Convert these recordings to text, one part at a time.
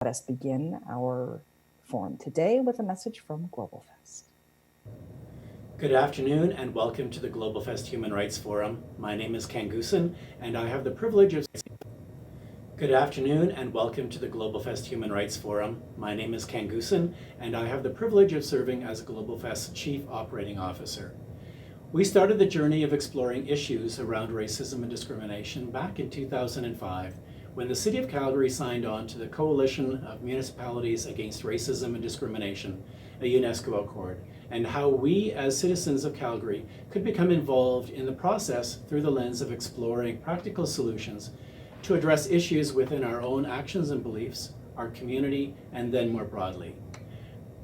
let us begin our forum today with a message from GlobalFest. Good afternoon and welcome to the GlobalFest Human Rights Forum. My name is Ken Goosen and I have the privilege of Good afternoon and welcome to the GlobalFest Human Rights Forum. My name is Ken Goosen and I have the privilege of serving as GlobalFest's Chief Operating Officer. We started the journey of exploring issues around racism and discrimination back in 2005 when the City of Calgary signed on to the Coalition of Municipalities Against Racism and Discrimination, a UNESCO Accord, and how we as citizens of Calgary could become involved in the process through the lens of exploring practical solutions to address issues within our own actions and beliefs, our community, and then more broadly.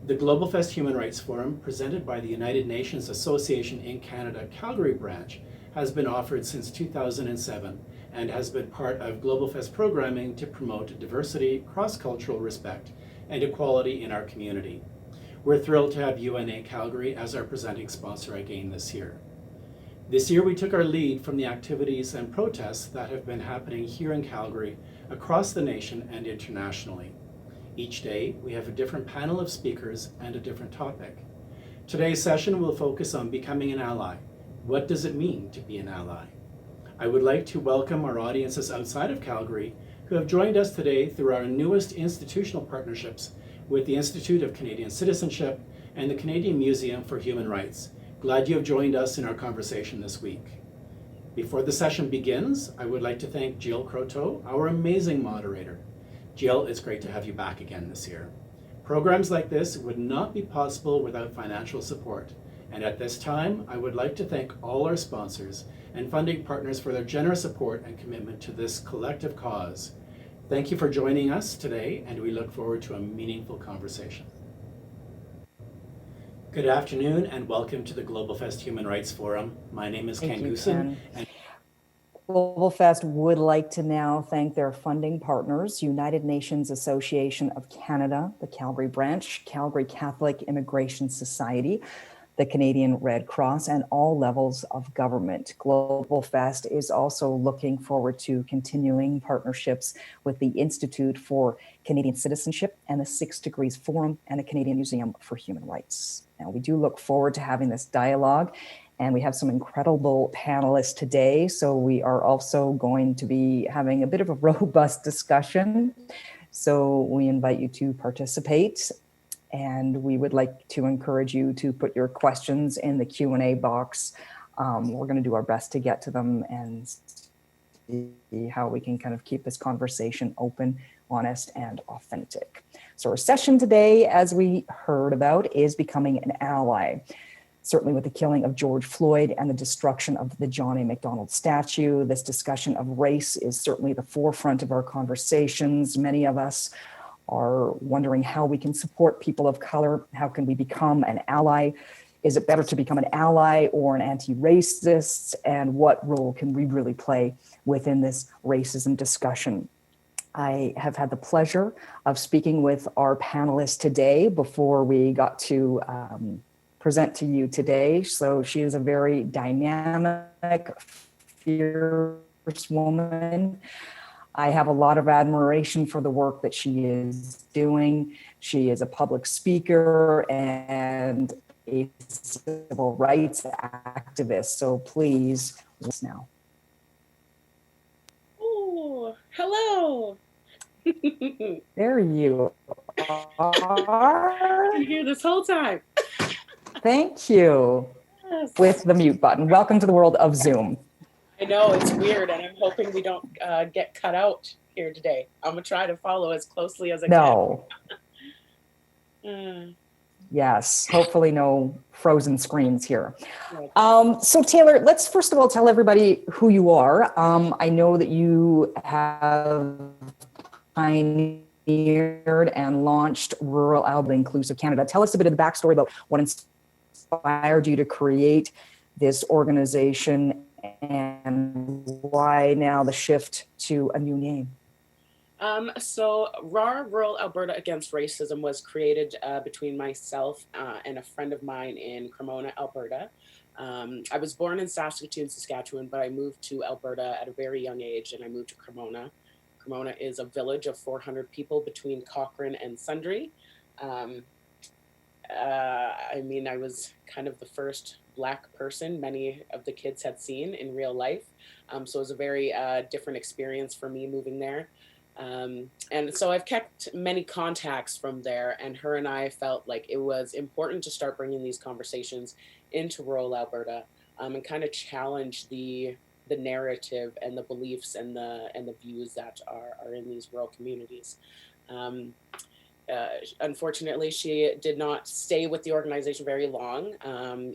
The GlobalFest Human Rights Forum, presented by the United Nations Association in Canada Calgary branch, has been offered since 2007 and has been part of GlobalFest programming to promote diversity, cross-cultural respect, and equality in our community. We're thrilled to have UNA Calgary as our presenting sponsor again this year. This year we took our lead from the activities and protests that have been happening here in Calgary, across the nation and internationally. Each day, we have a different panel of speakers and a different topic. Today's session will focus on becoming an ally. What does it mean to be an ally? I would like to welcome our audiences outside of Calgary who have joined us today through our newest institutional partnerships with the Institute of Canadian Citizenship and the Canadian Museum for Human Rights. Glad you have joined us in our conversation this week. Before the session begins, I would like to thank Jill Croteau, our amazing moderator. Jill, it's great to have you back again this year. Programs like this would not be possible without financial support. And at this time, I would like to thank all our sponsors and funding partners for their generous support and commitment to this collective cause. Thank you for joining us today, and we look forward to a meaningful conversation. Good afternoon and welcome to the GlobalFest Human Rights Forum. My name is Ken Goosen. GlobalFest would like to now thank their funding partners, United Nations Association of Canada, the Calgary branch, Calgary Catholic Immigration Society, the Canadian Red Cross, and all levels of government. GlobalFest is also looking forward to continuing partnerships with the Institute for Canadian Citizenship and the 6 Degrees Forum and the Canadian Museum for Human Rights. Now, we do look forward to having this dialogue, and we have some incredible panelists today. So we are also going to be having a bit of a robust discussion. So we invite you to participate. And we would like to encourage you to put your questions in the Q&A box. We're going to do our best to get to them and see how we can kind of keep this conversation open, honest, and authentic. So our session today, as we heard about, is becoming an ally. Certainly with the killing of George Floyd and the destruction of the John A. McDonald statue, this discussion of race is certainly the forefront of our conversations. Many of us are wondering how we can support people of color. How can we become an ally? Is it better to become an ally or an anti-racist? And what role can we really play within this racism discussion? I have had the pleasure of speaking with our panelists today before we got to present to you today. So she is a very dynamic, fierce woman. I have a lot of admiration for the work that she is doing. She is a public speaker and a civil rights activist. So please, now. Oh, hello. There you are. I've been here this whole time. Thank you. Yes. With the mute button. Welcome to the world of Zoom. I know it's weird, and I'm hoping we don't get cut out here today. I'm gonna try to follow as closely as I can. Yes, hopefully no frozen screens here. So Taylor, let's first of all tell everybody who you are. I know that you have pioneered and launched Rural Alberta Inclusive Canada. Tell us a bit of the backstory about what inspired you to create this organization and why now the shift to a new name. So RAR, Rural Alberta Against Racism, was created between myself and a friend of mine in Cremona, Alberta. I was born in Saskatoon, Saskatchewan, but I moved to Alberta at a very young age, and I moved to Cremona. Cremona is a village of 400 people between Cochrane and Sundre. I mean, I was kind of the first Black person many of the kids had seen in real life. So it was a very different experience for me moving there. And so I've kept many contacts from there, and her and I felt like it was important to start bringing these conversations into rural Alberta, and kind of challenge the narrative and the beliefs and the views that are in these rural communities. Um, Unfortunately, she did not stay with the organization very long,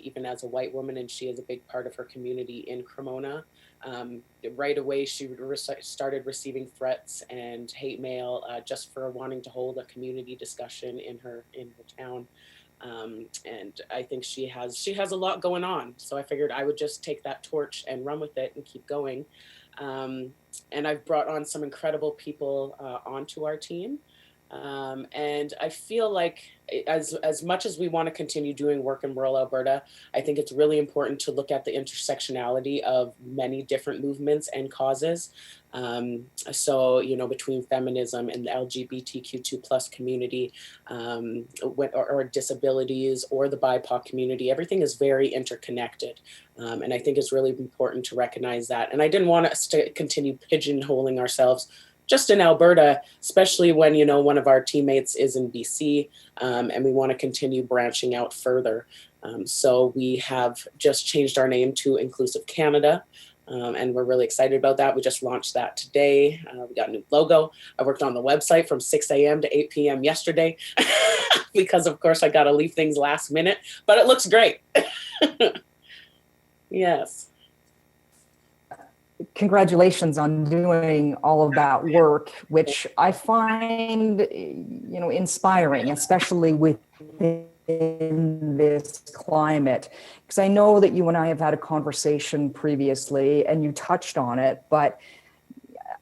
even as a white woman, and she is a big part of her community in Cremona. Right away, she started receiving threats and hate mail just for wanting to hold a community discussion in her town. And I think she has a lot going on. So I figured I would just take that torch and run with it and keep going. And I've brought on some incredible people onto our team. And I feel like as much as we want to continue doing work in rural Alberta, I think it's really important to look at the intersectionality of many different movements and causes. So, you know, between feminism and the LGBTQ2 plus community, or disabilities or the BIPOC community, everything is very interconnected. And I think it's really important to recognize that. And I didn't want us to continue pigeonholing ourselves just in Alberta, especially when, you know, one of our teammates is in BC, and we want to continue branching out further. So we have just changed our name to Inclusive Canada, and we're really excited about that. We just launched that today. We got a new logo. I worked on the website from 6 a.m. to 8 p.m. yesterday because, of course, I got to leave things last minute, but it looks great. Yes. Congratulations on doing all of that work, which I find, you know, inspiring, especially within this climate. Because I know that you and I have had a conversation previously and you touched on it, but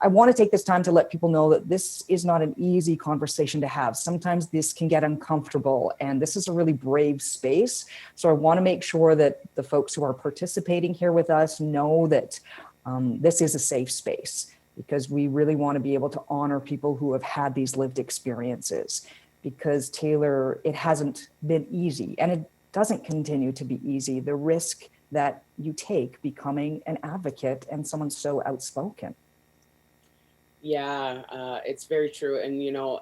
I want to take this time to let people know that this is not an easy conversation to have. Sometimes this can get uncomfortable, and this is a really brave space. So I want to make sure that the folks who are participating here with us know that this is a safe space, because we really want to be able to honor people who have had these lived experiences. Because, Taylor, it hasn't been easy, and it doesn't continue to be easy. The risk that you take becoming an advocate and someone so outspoken. Yeah, it's very true. And, you know,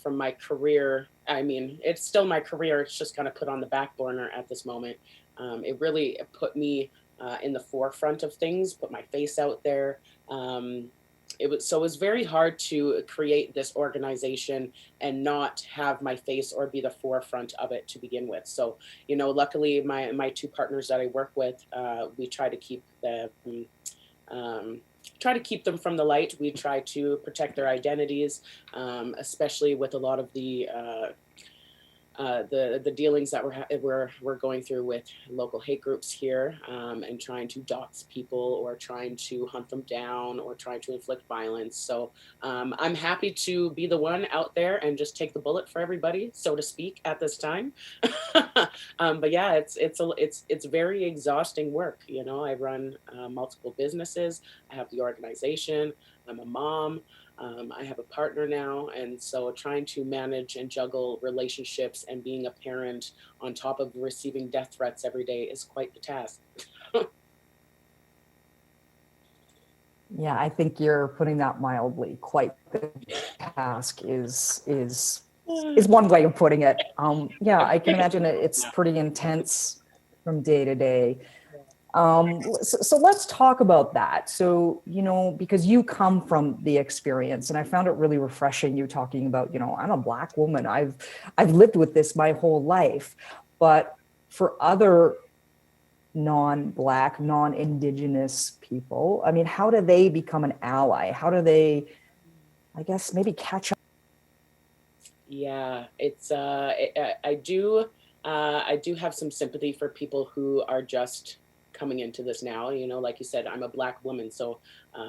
from my career, I mean, it's still my career. It's just kind of put on the back burner at this moment. It really put me in the forefront of things, put my face out there. It was very hard to create this organization and not have my face or be the forefront of it to begin with. So, you know, luckily my two partners that I work with, we try to keep them from the light. We try to protect their identities, especially with a lot of the dealings that we're going through with local hate groups here, and trying to dox people or trying to hunt them down or trying to inflict violence. So I'm happy to be the one out there and just take the bullet for everybody, so to speak, at this time. But yeah, it's very exhausting work. You know, I run multiple businesses. I have the organization. I'm a mom. I have a partner now, and so trying to manage and juggle relationships and being a parent on top of receiving death threats every day is quite the task. Yeah, I think you're putting that mildly. Quite the task is one way of putting it. Yeah, I can imagine it's pretty intense from day to day. So let's talk about that. So, you know, because you come from the experience, and I found it really refreshing you talking about, you know, I'm a Black woman. I've lived with this my whole life. But for other non-Black, non-Indigenous people, I mean, how do they become an ally? How do they, I guess, maybe catch up? Yeah, it's I do have some sympathy for people who are just coming into this now. You know, like you said, I'm a Black woman, so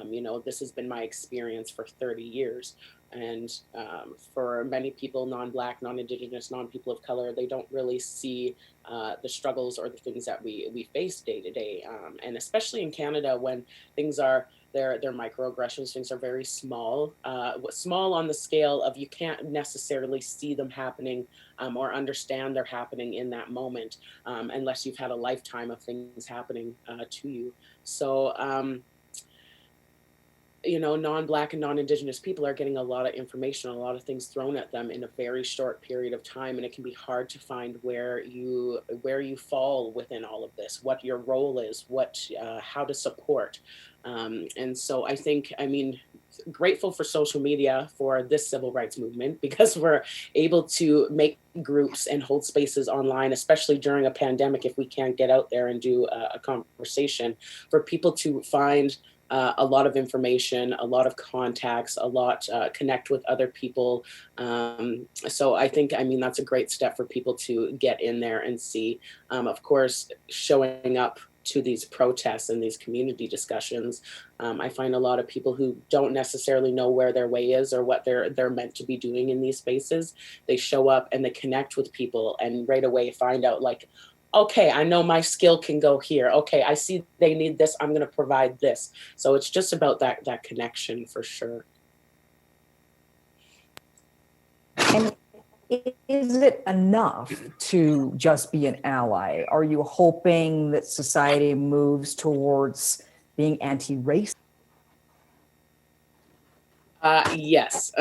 you know, this has been my experience for 30 years. And for many people, non-Black, non-Indigenous, non-people of color, they don't really see the struggles or the things that we face day to day. And especially in Canada, when things are they're microaggressions. Things are very small, small on the scale of you can't necessarily see them happening or understand they're happening in that moment unless you've had a lifetime of things happening to you. So, non-Black and non-Indigenous people are getting a lot of information, a lot of things thrown at them in a very short period of time, and it can be hard to find where you fall within all of this, what your role is, how to support. And so I think, grateful for social media for this civil rights movement because we're able to make groups and hold spaces online, especially during a pandemic, if we can't get out there and do a conversation, for people to find a lot of information, a lot of contacts, connect with other people. So I think, that's a great step for people to get in there and see. Of course, showing up to these protests and these community discussions, I find a lot of people who don't necessarily know where their way is or what they're meant to be doing in these spaces. They show up and they connect with people and right away find out like, okay, I know my skill can go here. Okay, I see they need this. I'm going to provide this. So it's just about that connection for sure. And is it enough to just be an ally? Are you hoping that society moves towards being anti-racist? Yes.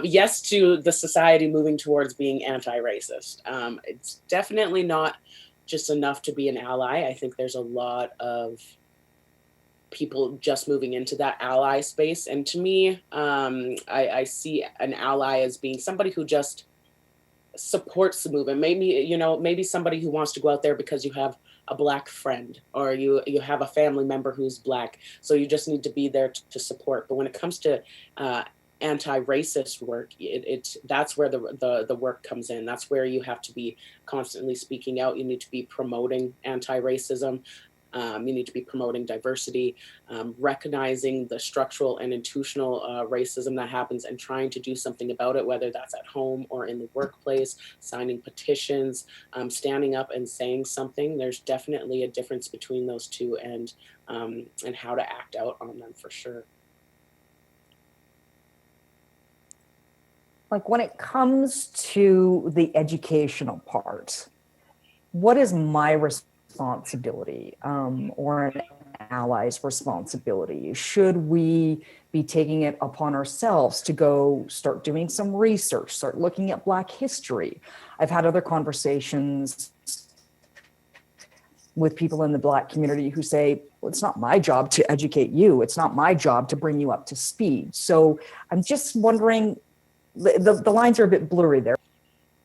Yes to the society moving towards being anti-racist. It's definitely not just enough to be an ally. I think there's a lot of people just moving into that ally space. And to me, I see an ally as being somebody who just supports the movement. Maybe somebody who wants to go out there because you have a Black friend or you have a family member who's Black. So you just need to be there to support. But when it comes to anti-racist work, that's where the work comes in. That's where you have to be constantly speaking out. You need to be promoting anti-racism. You need to be promoting diversity, recognizing the structural and institutional racism that happens and trying to do something about it, whether that's at home or in the workplace, signing petitions, standing up and saying something. There's definitely a difference between those two and how to act out on them for sure. Like when it comes to the educational part, what is my responsibility or an ally's responsibility? Should we be taking it upon ourselves to go start doing some research, start looking at Black history? I've had other conversations with people in the Black community who say, well, it's not my job to educate you. It's not my job to bring you up to speed. So I'm just wondering, the lines are a bit blurry there.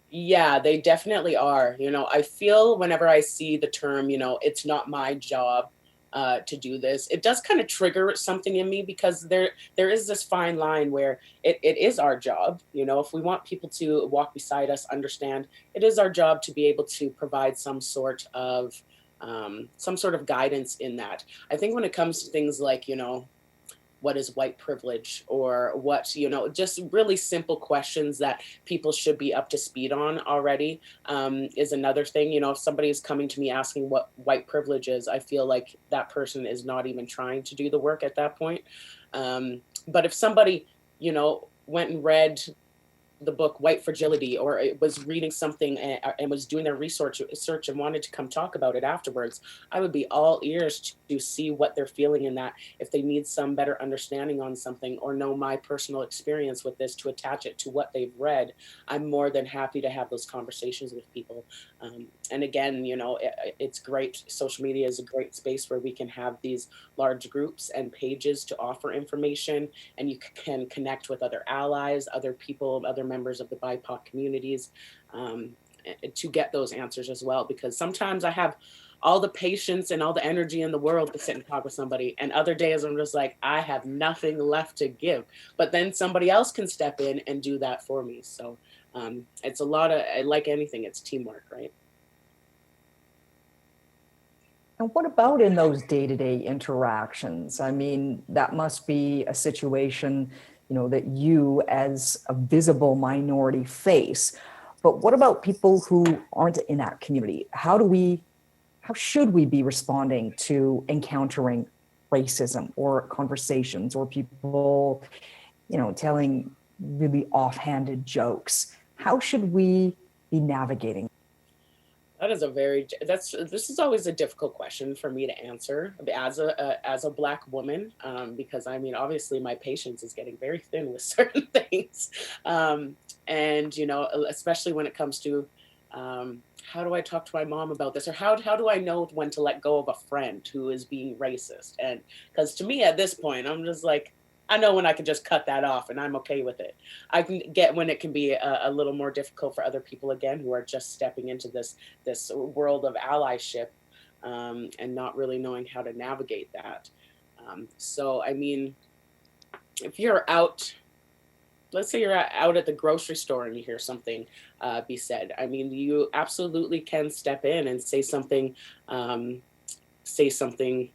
Yeah, they definitely are. I feel whenever I see the term, it's not my job to do this, it does kind of trigger something in me because there is this fine line where it is our job. If we want people to walk beside us, understand, it is our job to be able to provide some sort of guidance in that. I think when it comes to things like, what is white privilege or what, just really simple questions that people should be up to speed on already is another thing. If somebody is coming to me asking what white privilege is, I feel like that person is not even trying to do the work at that point. But if somebody, went and read the book White Fragility, or it was reading something and was doing their research and wanted to come talk about it afterwards, I would be all ears to see what they're feeling in that, if they need some better understanding on something or know my personal experience with this to attach it to what they've read. I'm more than happy to have those conversations with people. And again, it's great. Social media is a great space where we can have these large groups and pages to offer information, and you can connect with other allies, other people, other members of the BIPOC communities to get those answers as well. Because sometimes I have all the patience and all the energy in the world to sit and talk with somebody, and other days I'm just like, I have nothing left to give. But then somebody else can step in and do that for me. So it's a lot of, like anything, it's teamwork, right? And what about in those day-to-day interactions? I mean, that must be a situation, that you as a visible minority face. But what about people who aren't in that community? How should we be responding to encountering racism or conversations or people, telling really offhanded jokes. How should we be navigating? That is this is always a difficult question for me to answer as a Black woman, because I mean, obviously my patience is getting very thin with certain things. And, especially when it comes to, how do I talk to my mom about this? Or how do I know when to let go of a friend who is being racist? And because to me at this point, I'm just like, I know when I can just cut that off and I'm okay with it. I can get when it can be a little more difficult for other people again who are just stepping into this world of allyship, and not really knowing how to navigate that. So I mean, if you're out, let's say you're out at the grocery store and you hear something be said, I mean, you absolutely can step in and say something. Say something.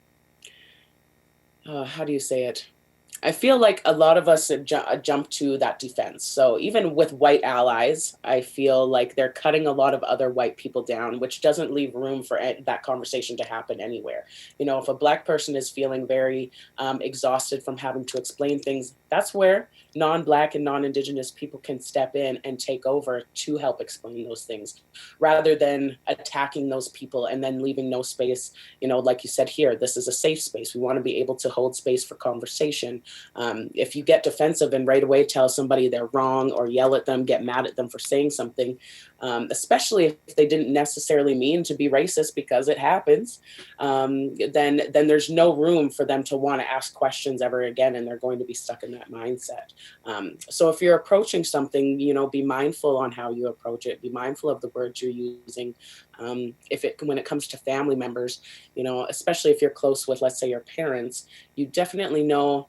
How do you say it? I feel like a lot of us jump to that defense. So even with white allies, I feel like they're cutting a lot of other white people down, which doesn't leave room for that conversation to happen anywhere. If a Black person is feeling very exhausted from having to explain things, that's where non-Black and non-Indigenous people can step in and take over to help explain those things, rather than attacking those people and then leaving no space. Like you said here, this is a safe space. We want to be able to hold space for conversation. If you get defensive and right away tell somebody they're wrong or yell at them, get mad at them for saying something, especially if they didn't necessarily mean to be racist, because it happens, then there's no room for them to want to ask questions ever again, and they're going to be stuck in that mindset. So if you're approaching something, be mindful on how you approach it. Be mindful of the words you're using. When it comes to family members, especially if you're close with, let's say, your parents, you definitely know.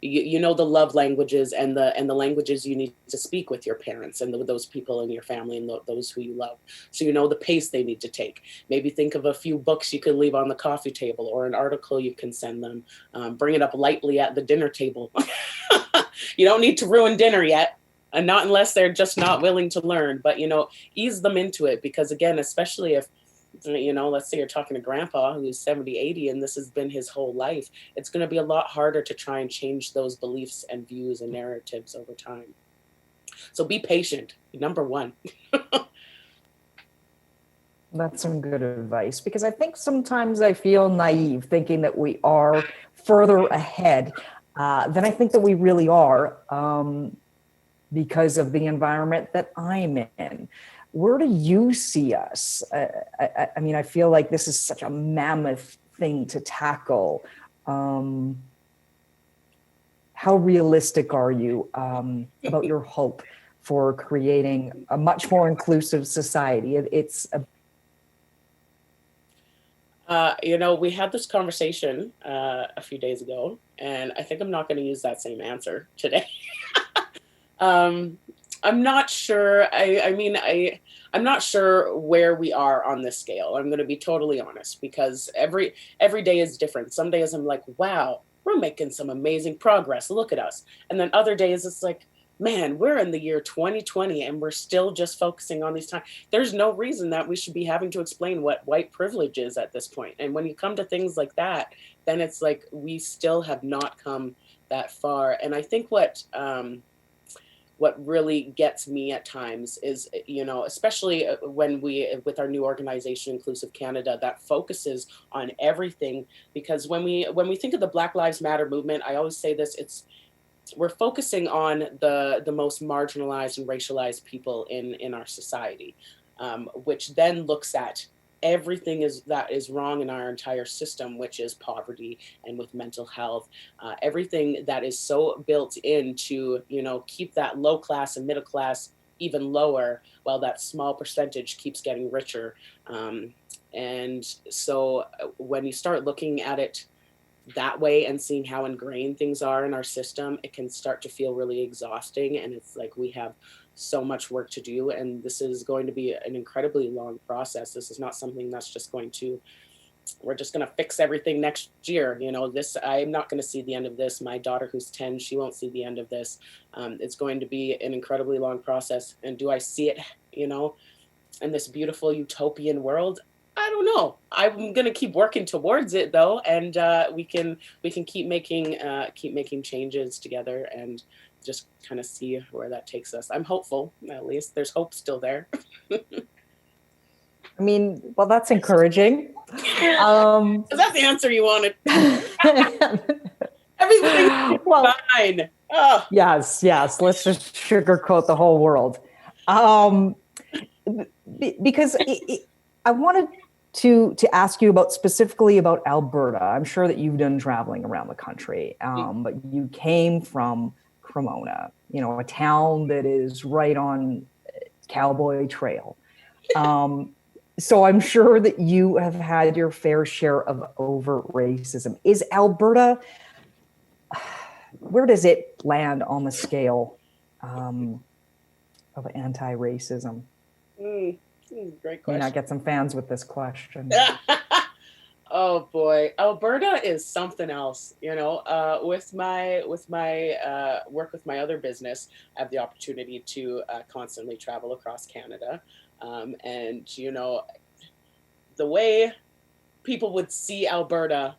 You know the love languages and the languages you need to speak with your parents and those people in your family and those who you love. So you know the pace they need to take. Maybe think of a few books you could leave on the coffee table or an article you can send them. Bring it up lightly at the dinner table. You don't need to ruin dinner yet, and not unless they're just not willing to learn. But ease them into it, because again, especially if let's say you're talking to grandpa who's 70, 80, and this has been his whole life, it's going to be a lot harder to try and change those beliefs and views and narratives over time. So be patient, number one. That's some good advice, because I think sometimes I feel naive thinking that we are further ahead than I think that we really are, because of the environment that I'm in. Where do you see us? I mean, I feel like this is such a mammoth thing to tackle. How realistic are you about your hope for creating a much more inclusive society? We had this conversation a few days ago, and I think I'm not going to use that same answer today. I'm not sure. I'm not sure where we are on this scale. I'm going to be totally honest, because every day is different. Some days I'm like, wow, we're making some amazing progress. Look at us. And then other days it's like, man, we're in the year 2020 and we're still just focusing on these times. There's no reason that we should be having to explain what white privilege is at this point. And when you come to things like that, then it's like we still have not come that far. And I think what really gets me at times is, especially when with our new organization, Inclusive Canada, that focuses on everything. Because when we think of the Black Lives Matter movement, I always say this, we're focusing on the most marginalized and racialized people in our society, which then looks at everything that is wrong in our entire system, which is poverty and with mental health, everything that is so built in to, keep that low class and middle class even lower, while that small percentage keeps getting richer. And so when you start looking at it that way and seeing how ingrained things are in our system, it can start to feel really exhausting. And it's like we have so much work to do, and this is going to be an incredibly long process. This is not something that's just we're just going to fix everything next year. I'm not going to see the end of this. My daughter, who's 10, she won't see the end of this. It's going to be an incredibly long process. And do I see it, in this beautiful utopian world? I don't know. I'm gonna keep working towards it though, and we can keep making changes together and just kind of see where that takes us. I'm hopeful. At least there's hope still there. I mean, well, that's encouraging. Is that the answer you wanted? Everything's Well, fine. Oh, yes, yes. Let's just sugarcoat the whole world. Um, because I wanted to ask you about specifically about Alberta. I'm sure that you've done traveling around the country, but you came from Cremona, a town that is right on Cowboy Trail. So I'm sure that you have had your fair share of overt racism. Is Alberta, where does it land on the scale of anti-racism? great You know, I question. get some fans with this question. Oh boy, Alberta is something else. With my work with my other business, I have the opportunity to constantly travel across Canada, and the way people would see Alberta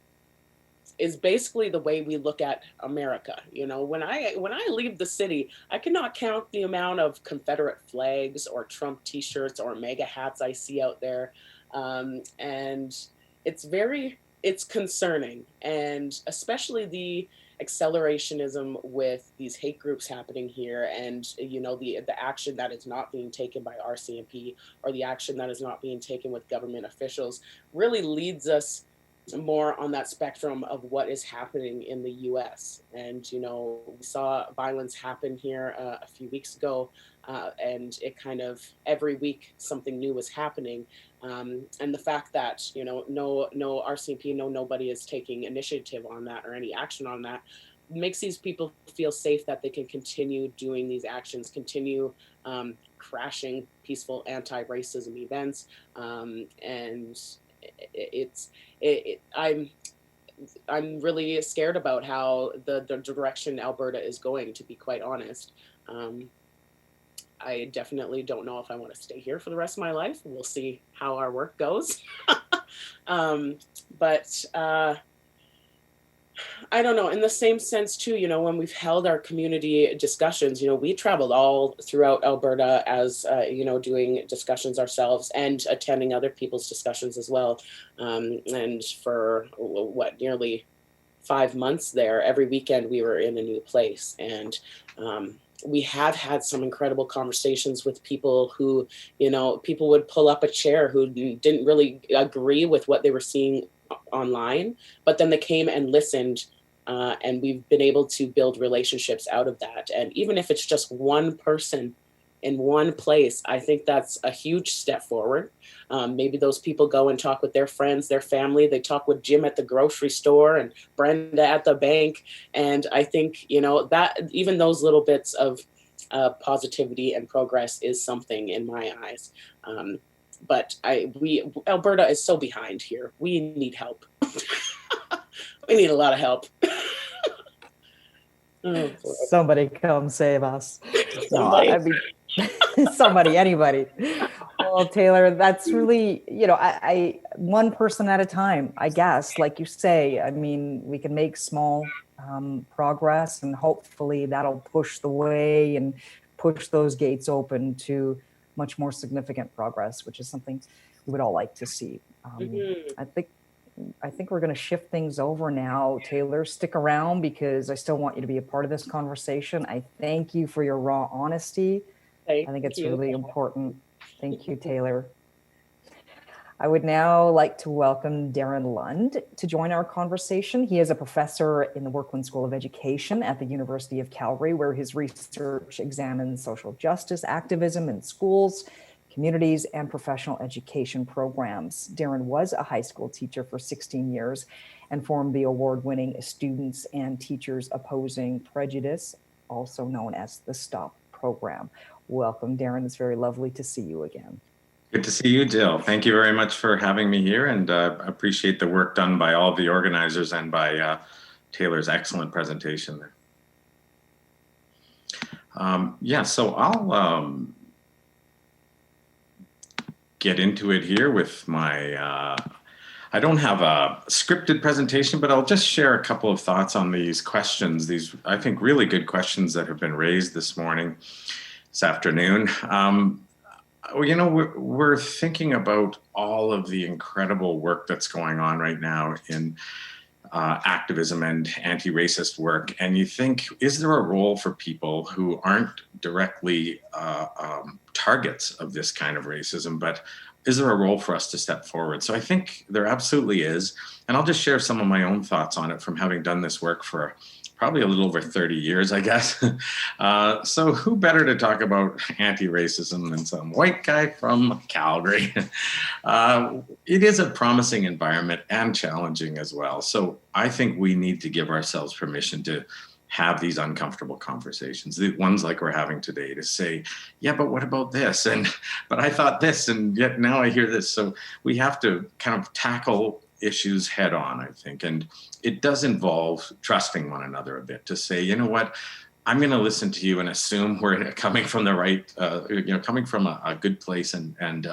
is basically the way we look at America. When I leave the city, I cannot count the amount of Confederate flags or Trump T-shirts or MAGA hats I see out there, and it's concerning, and especially the accelerationism with these hate groups happening here, and the action that is not being taken by RCMP, or the action that is not being taken with government officials, really leads us more on that spectrum of what is happening in the US. And, we saw violence happen here a few weeks ago, and it kind of every week something new was happening. And the fact that, no RCMP, nobody is taking initiative on that or any action on that makes these people feel safe that they can continue doing these actions, continue crashing peaceful anti-racism events. And it's I'm really scared about how the direction Alberta is going, to be quite honest. Um, I definitely don't know if I want to stay here for the rest of my life. We'll see how our work goes. um, but I don't know. In the same sense, too, when we've held our community discussions, we traveled all throughout Alberta as, doing discussions ourselves and attending other people's discussions as well. And for nearly 5 months there, every weekend we were in a new place. And we have had some incredible conversations with people who, people would pull up a chair who didn't really agree with what they were seeing online, but then they came and listened, and we've been able to build relationships out of that. And even if it's just one person in one place, I think that's a huge step forward. Maybe those people go and talk with their friends, their family. They talk with Jim at the grocery store and Brenda at the bank. And I think, that even those little bits of positivity and progress is something in my eyes. But Alberta is so behind here. We need help. We need a lot of help. Oh, Somebody come save us. somebody. I mean, somebody, anybody. Well, Taylor, that's really, I one person at a time, I guess, like you say. I mean, we can make small progress, and hopefully that'll push the way and push those gates open to much more significant progress, which is something we would all like to see. I think we're going to shift things over now. Taylor, stick around because I still want you to be a part of this conversation. I thank you for your raw honesty. I think it's really important. Thank you, Taylor. I would now like to welcome Darren Lund to join our conversation. He is a professor in the Werklund School of Education at the University of Calgary, where his research examines social justice activism in schools, communities, and professional education programs. Darren was a high school teacher for 16 years and formed the award-winning Students and Teachers Opposing Prejudice, also known as the STOP program. Welcome, Darren. It's very lovely to see you again. Good to see you, Jill. Thank you very much for having me here, and appreciate the work done by all of the organizers and by Taylor's excellent presentation there. So I'll get into it here with my, I don't have a scripted presentation, but I'll just share a couple of thoughts on these questions, these, I think, really good questions that have been raised this afternoon. We're thinking about all of the incredible work that's going on right now in activism and anti-racist work. And you think, is there a role for people who aren't directly targets of this kind of racism, but is there a role for us to step forward? So I think there absolutely is. And I'll just share some of my own thoughts on it from having done this work for probably a little over 30 years, I guess. So who better to talk about anti-racism than some white guy from Calgary? It is a promising environment and challenging as well. So I think we need to give ourselves permission to have these uncomfortable conversations, the ones like we're having today, to say, yeah, but what about this? But I thought this, and yet now I hear this. So we have to kind of tackle issues head on, I think. And it does involve trusting one another a bit, to say, you know what, I'm going to listen to you and assume we're coming from the right, coming from a good place. And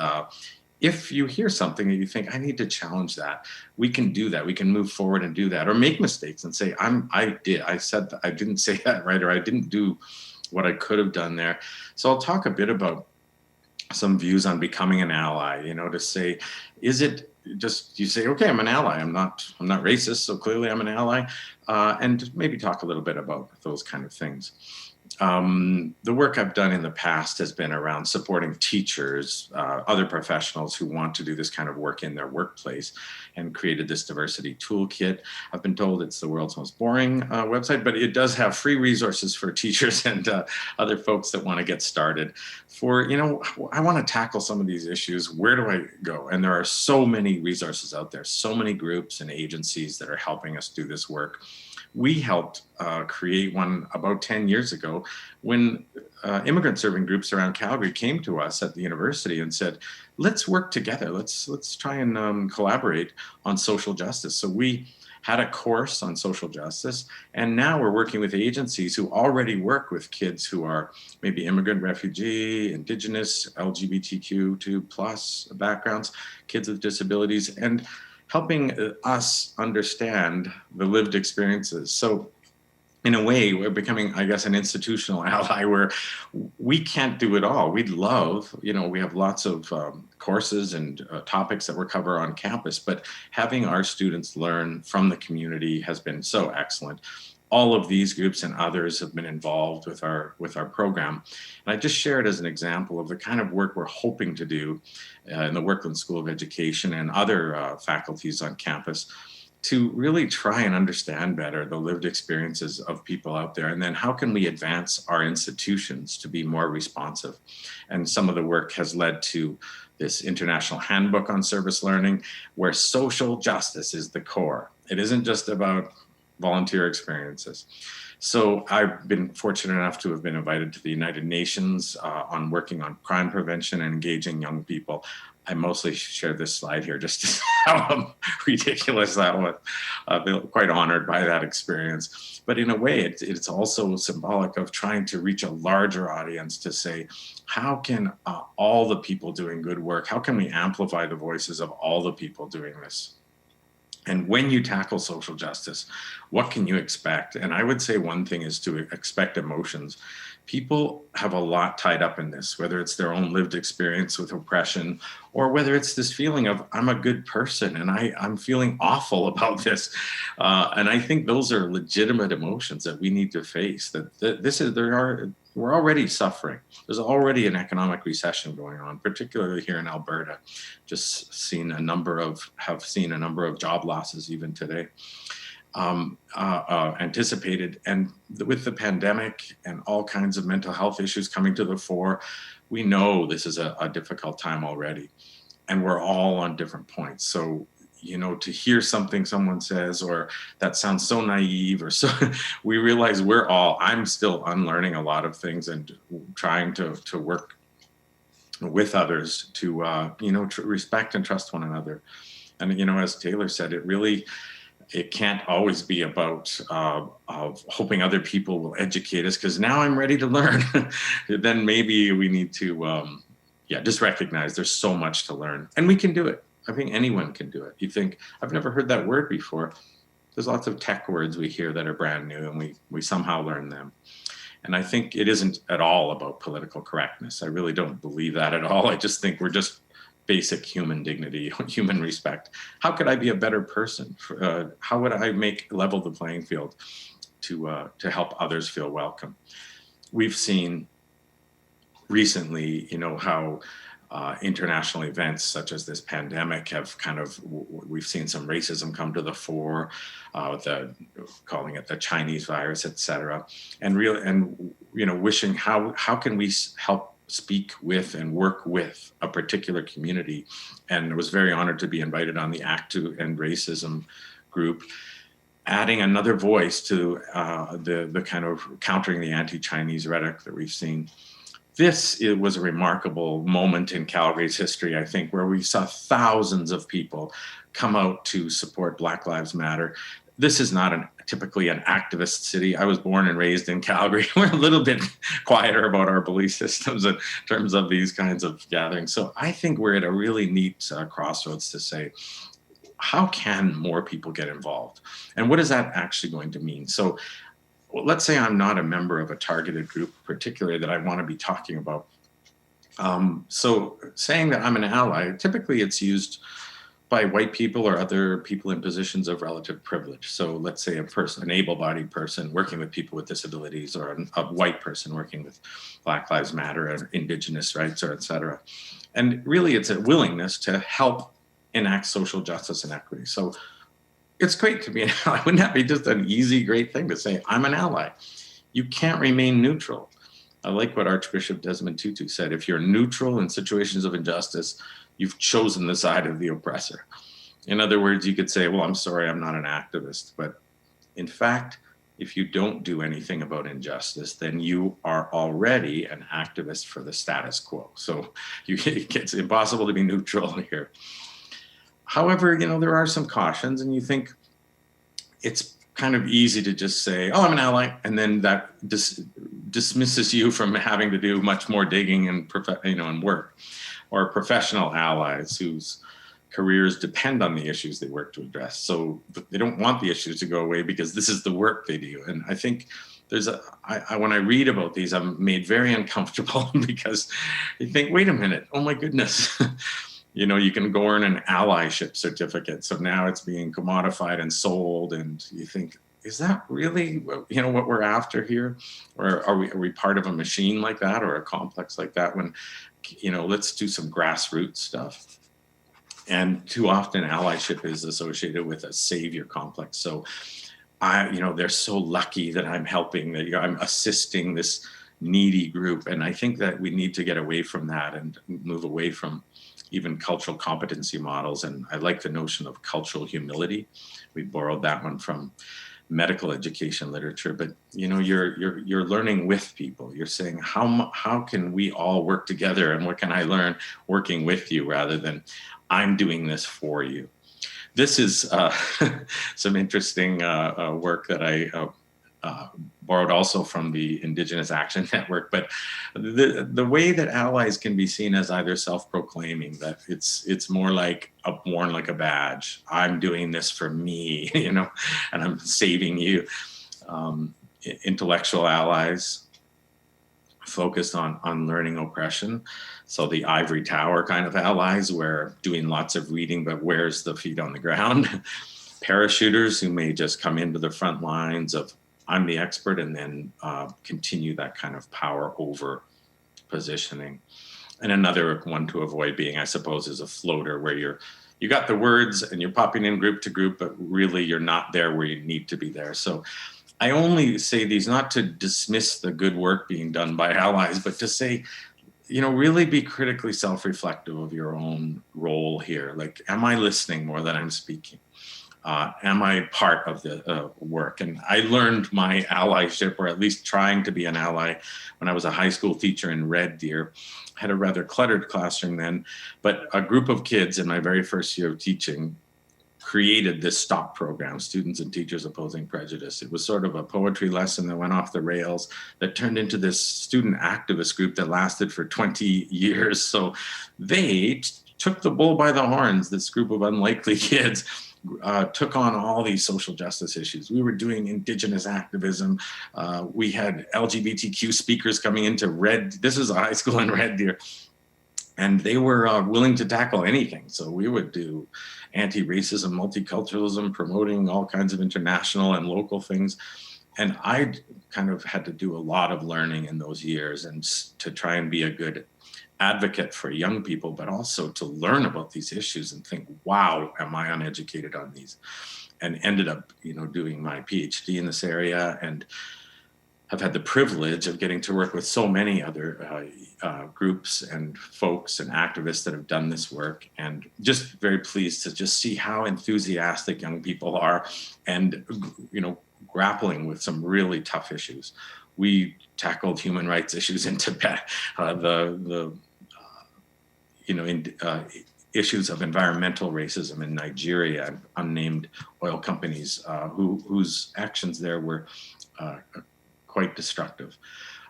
if you hear something that you think, I need to challenge that, we can do that. We can move forward and do that, or make mistakes and say, I said that, I didn't say that right, or I didn't do what I could have done there. So I'll talk a bit about some views on becoming an ally, to say, is it just, you say, okay, I'm an ally. I'm not racist, so clearly I'm an ally, and maybe talk a little bit about those kind of things. The work I've done in the past has been around supporting teachers, other professionals who want to do this kind of work in their workplace, and created this diversity toolkit. I've been told it's the world's most boring website, but it does have free resources for teachers and other folks that want to get started. I want to tackle some of these issues. Where do I go? And there are so many resources out there, so many groups and agencies that are helping us do this work. We helped create one about 10 years ago when immigrant serving groups around Calgary came to us at the university and said, let's work together. Let's try and collaborate on social justice. So we had a course on social justice, and now we're working with agencies who already work with kids who are maybe immigrant, refugee, Indigenous, LGBTQ2+ backgrounds, kids with disabilities, and helping us understand the lived experiences. So in a way, we're becoming, I guess, an institutional ally where we can't do it all. We'd love, we have lots of courses and topics that we cover on campus, but having our students learn from the community has been so excellent. All of these groups and others have been involved with our program. And I just share it as an example of the kind of work we're hoping to do in the Werklund School of Education and other faculties on campus to really try and understand better the lived experiences of people out there. And then how can we advance our institutions to be more responsive? And some of the work has led to this international handbook on service learning, where social justice is the core. It isn't just about volunteer experiences. So I've been fortunate enough to have been invited to the United Nations on working on crime prevention and engaging young people. I mostly share this slide here just to see how ridiculous that was. I feel quite honored by that experience. But in a way, it's also symbolic of trying to reach a larger audience to say, how can all the people doing good work, how can we amplify the voices of all the people doing this? And when you tackle social justice, what can you expect? And I would say one thing is to expect emotions. People have a lot tied up in this, whether it's their own lived experience with oppression, or whether it's this feeling of, I'm a good person and I'm feeling awful about this. And I think those are legitimate emotions that we need to face, we're already suffering. There's already an economic recession going on, particularly here in Alberta. Just seen a number of job losses even today. Anticipated, and with the pandemic and all kinds of mental health issues coming to the fore, we know this is a difficult time already, and we're all on different points. So, to hear something someone says, or that sounds so naive, or so, we realize I'm still unlearning a lot of things and trying to work with others to respect and trust one another. And as Taylor said, it can't always be about of hoping other people will educate us, because now I'm ready to learn. Then maybe we need to just recognize there's so much to learn, and we can do it. I think anyone can do it. You think, I've never heard that word before. There's lots of tech words we hear that are brand new, and we somehow learn them. And I think it isn't at all about political correctness. I really don't believe that at all. I just think we're just basic human dignity, human respect. How could I be a better person? How would I level the playing field to help others feel welcome? We've seen recently, how international events such as this pandemic have we've seen some racism come to the fore, calling it the Chinese virus, et cetera, and wishing how can we help speak with and work with a particular community. And I was very honored to be invited on the Act to End Racism group, adding another voice to the kind of countering the anti-Chinese rhetoric that we've seen. It was a remarkable moment in Calgary's history, I think, where we saw thousands of people come out to support Black Lives Matter. This is not typically an activist city. I was born and raised in Calgary. We're a little bit quieter about our belief systems in terms of these kinds of gatherings. So I think we're at a really neat crossroads to say, how can more people get involved? And what is that actually going to mean? So let's say I'm not a member of a targeted group, particularly that I want to be talking about. So saying that I'm an ally, typically it's used by white people or other people in positions of relative privilege. So let's say an able-bodied person working with people with disabilities, or a white person working with Black Lives Matter or Indigenous rights, or et cetera. And really it's a willingness to help enact social justice and equity. So it's great to be an ally. Wouldn't that be just an easy, great thing to say, I'm an ally? You can't remain neutral. I like what Archbishop Desmond Tutu said. If you're neutral in situations of injustice, you've chosen the side of the oppressor. In other words, you could say, well, I'm sorry, I'm not an activist. But in fact, if you don't do anything about injustice, then you are already an activist for the status quo. So it's impossible to be neutral here. However, there are some cautions, and you think it's kind of easy to just say, oh, I'm an ally, and then that dismisses you from having to do much more digging and work. Or professional allies whose careers depend on the issues they work to address. So they don't want the issues to go away because this is the work they do. And I think when I read about these, I'm made very uncomfortable because you think, wait a minute, oh my goodness. You can go earn an allyship certificate. So now it's being commodified and sold. And you think, is that really, what we're after here? Or are we part of a machine like that, or a complex like that, when, let's do some grassroots stuff. And too often allyship is associated with a savior complex. So they're so lucky that I'm helping, that I'm assisting this needy group. And I think that we need to get away from that and move away from even cultural competency models. And I like the notion of cultural humility. We borrowed that one from medical education literature, but you're learning with people. You're saying, how can we all work together, and what can I learn working with you, rather than I'm doing this for you. This is some interesting work that I borrowed also from the Indigenous Action Network, but the way that allies can be seen as either self-proclaiming, that it's more like worn like a badge. I'm doing this for me, and I'm saving you. Intellectual allies focused on learning oppression. So the ivory tower kind of allies, where doing lots of reading, but where's the feet on the ground? Parachuters who may just come into the front lines of I'm the expert, and then continue that kind of power over positioning. And another one to avoid being, I suppose, is a floater, where you got the words and you're popping in group to group, but really you're not there where you need to be there. So I only say these not to dismiss the good work being done by allies, but to say, really be critically self-reflective of your own role here. Like, am I listening more than I'm speaking? Am I part of the work? And I learned my allyship, or at least trying to be an ally, when I was a high school teacher in Red Deer. I had a rather cluttered classroom then, but a group of kids in my very first year of teaching created this STOP program, Students and Teachers Opposing Prejudice. It was sort of a poetry lesson that went off the rails that turned into this student activist group that lasted for 20 years. So they took the bull by the horns. This group of unlikely kids took on all these social justice issues. We were doing Indigenous activism. We had LGBTQ speakers coming into Red. This is a high school in Red Deer. And they were willing to tackle anything. So we would do anti-racism, multiculturalism, promoting all kinds of international and local things. And I kind of had to do a lot of learning in those years and to try and be a good advocate for young people, but also to learn about these issues and think, wow, am I uneducated on these? And ended up, doing my PhD in this area, and I've had the privilege of getting to work with so many other groups and folks and activists that have done this work, and just very pleased to just see how enthusiastic young people are and, grappling with some really tough issues. We tackled human rights issues in Tibet, issues of environmental racism in Nigeria, unnamed oil companies whose actions there were quite destructive.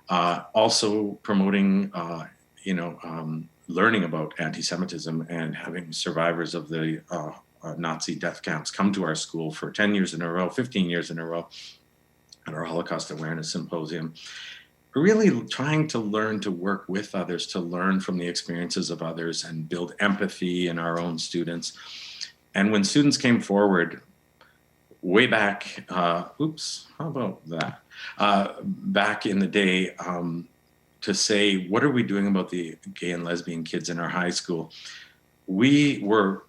Also promoting, learning about anti-Semitism and having survivors of the Nazi death camps come to our school for 10 years in a row, 15 years in a row at our Holocaust Awareness Symposium. Really trying to learn to work with others, to learn from the experiences of others and build empathy in our own students. And when students came forward way back, how about that? Back in the day, to say, what are we doing about the gay and lesbian kids in our high school? We were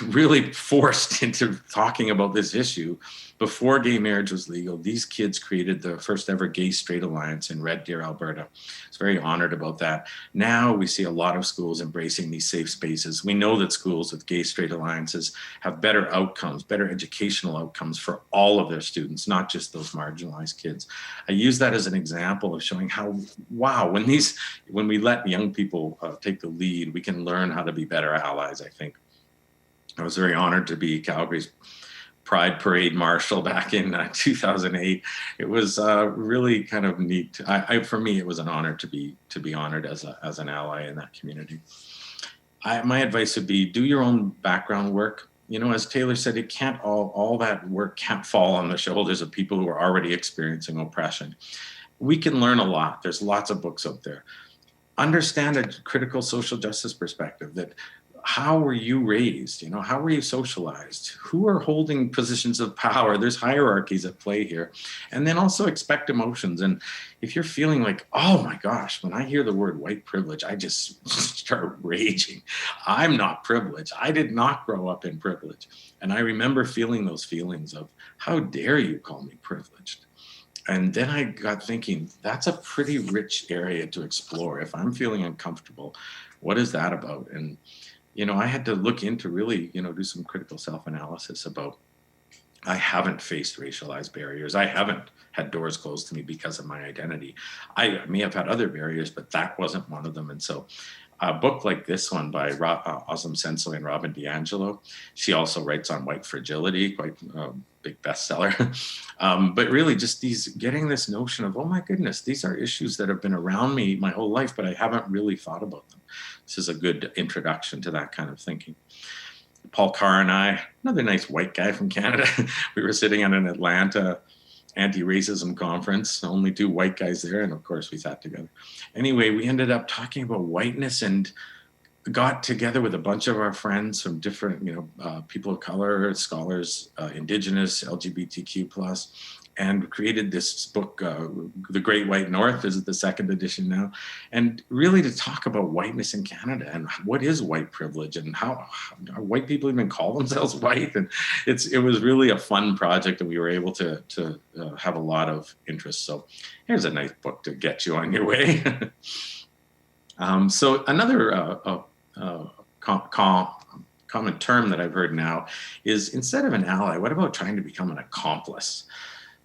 really forced into talking about this issue. Before gay marriage was legal, these kids created the first ever gay-straight alliance in Red Deer, Alberta. I was very honored about that. Now we see a lot of schools embracing these safe spaces. We know that schools with gay-straight alliances have better outcomes, better educational outcomes for all of their students, not just those marginalized kids. I use that as an example of showing how, wow, when we let young people take the lead, we can learn how to be better allies, I think. I was very honored to be Calgary's Pride Parade Marshal back in 2008. It was really kind of neat. For me, it was an honor to be honored as an ally in that community. My advice would be, do your own background work. As Taylor said, it can't all that work can't fall on the shoulders of people who are already experiencing oppression. We can learn a lot. There's lots of books out there. Understand a critical social justice perspective, that how were you raised? How were you socialized? Who are holding positions of power? There's hierarchies at play here. And then also expect emotions. And if you're feeling like, oh my gosh, when I hear the word white privilege, I just start raging. I'm not privileged. I did not grow up in privilege. And I remember feeling those feelings of, how dare you call me privileged? And then I got thinking, that's a pretty rich area to explore. If I'm feeling uncomfortable, what is that about? And I had to look into really, do some critical self-analysis about, I haven't faced racialized barriers. I haven't had doors closed to me because of my identity. I may have had other barriers, but that wasn't one of them. And so a book like this one by Osam Sensoi and Robin DiAngelo, she also writes on white fragility, quite big bestseller. But really just getting this notion of, oh my goodness, these are issues that have been around me my whole life, but I haven't really thought about them. This is a good introduction to that kind of thinking. Paul Carr and I, another nice white guy from Canada, we were sitting at an Atlanta anti-racism conference, only two white guys there, and of course we sat together. Anyway, we ended up talking about whiteness and got together with a bunch of our friends from different, people of color, scholars, Indigenous, LGBTQ+, and created this book, The Great White North, is the second edition now, and really to talk about whiteness in Canada and what is white privilege and how white people even call themselves white. And it was really a fun project, and we were able to have a lot of interest. So here's a nice book to get you on your way. So another common term that I've heard now is, instead of an ally, what about trying to become an accomplice?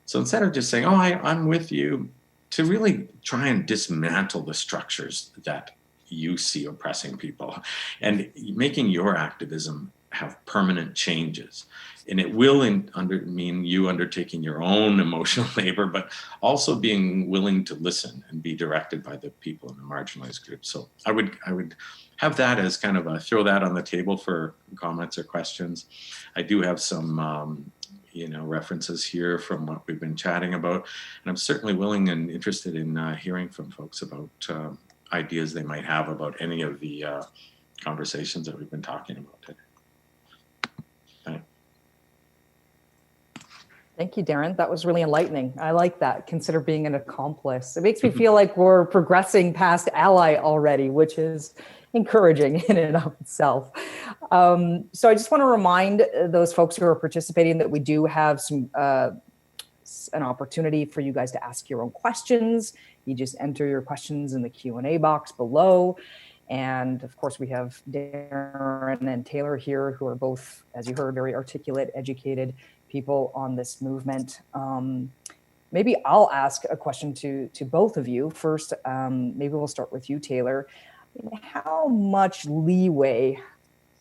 So instead of just saying, oh, I'm with you, to really try and dismantle the structures that you see oppressing people and making your activism have permanent changes. And it will mean you undertaking your own emotional labor, but also being willing to listen and be directed by the people in the marginalized groups. So I would have that as kind of throw that on the table for comments or questions. I do have some references here from what we've been chatting about, and I'm certainly willing and interested in hearing from folks about ideas they might have about any of the conversations that we've been talking about today. Thank you, Darren. That was really enlightening. I like that. Consider being an accomplice. It makes me feel like we're progressing past ally already, which is encouraging in and of itself. So I just want to remind those folks who are participating that we do have an opportunity for you guys to ask your own questions. You just enter your questions in the Q&A box below. And of course, we have Darren and Taylor here, who are both, as you heard, very articulate, educated people on this movement. Maybe I'll ask a question to both of you. First, maybe we'll start with you, Taylor. How much leeway,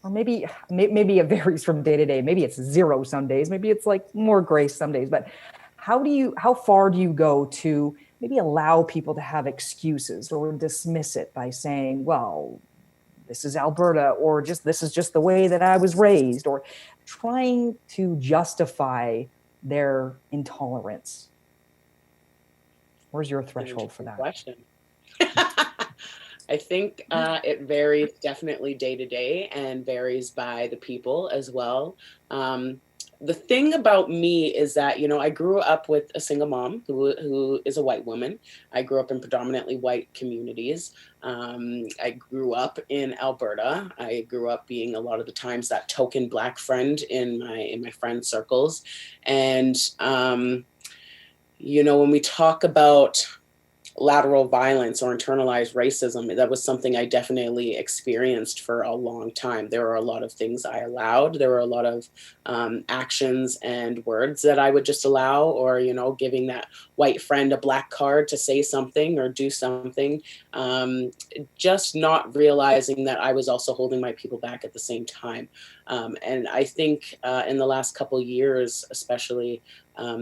or maybe it varies from day to day. Maybe it's zero some days, maybe it's like more grace some days, but how far do you go to maybe allow people to have excuses or dismiss it by saying, well, this is Alberta, or this is just the way that I was raised, or trying to justify their intolerance? Where's your threshold for that? Question. I think it varies definitely day to day and varies by the people as well. The thing about me is that, I grew up with a single mom who is a white woman. I grew up in predominantly white communities. I grew up in Alberta. I grew up being a lot of the times that token Black friend in my friend circles. And, when we talk about lateral violence or internalized racism, that was something I definitely experienced for a long time. There were a lot of things I allowed. There were a lot of actions and words that I would just allow, or, giving that white friend a Black card to say something or do something, just not realizing that I was also holding my people back at the same time. And I think in the last couple of years, especially,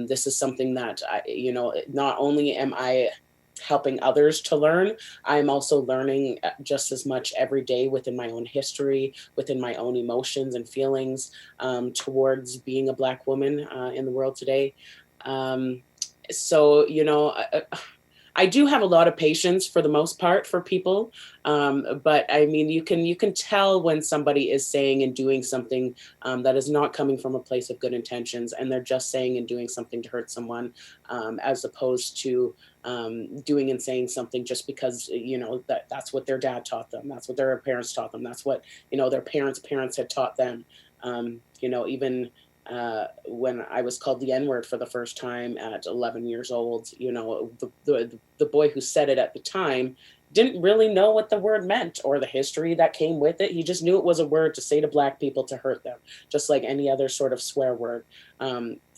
this is something that, not only am I helping others to learn, I'm also learning just as much every day within my own history, within my own emotions and feelings towards being a Black woman in the world today. So, I do have a lot of patience for the most part for people. But I mean, you can tell when somebody is saying and doing something that is not coming from a place of good intentions, and they're just saying and doing something to hurt someone, as opposed to doing and saying something just because, that's what their dad taught them. That's what their parents taught them. That's what, their parents had taught them. Even when I was called the N-word for the first time at 11 years old, the boy who said it at the time didn't really know what the word meant or the history that came with it. He just knew it was a word to say to Black people to hurt them, just like any other sort of swear word.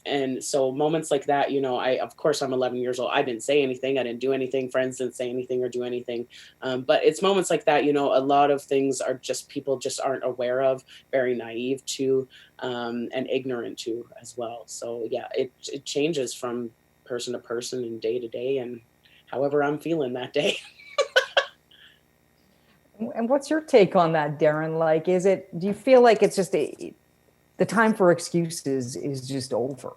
And so moments like that, of course, I'm 11 years old. I didn't say anything. I didn't do anything. Friends didn't say anything or do anything. But it's moments like that, a lot of things are just people just aren't aware of, very naive to, and ignorant to as well. So yeah, it changes from person to person and day to day and however I'm feeling that day. And what's your take on that, Darren? Like, do you feel like it's just the time for excuses is just over?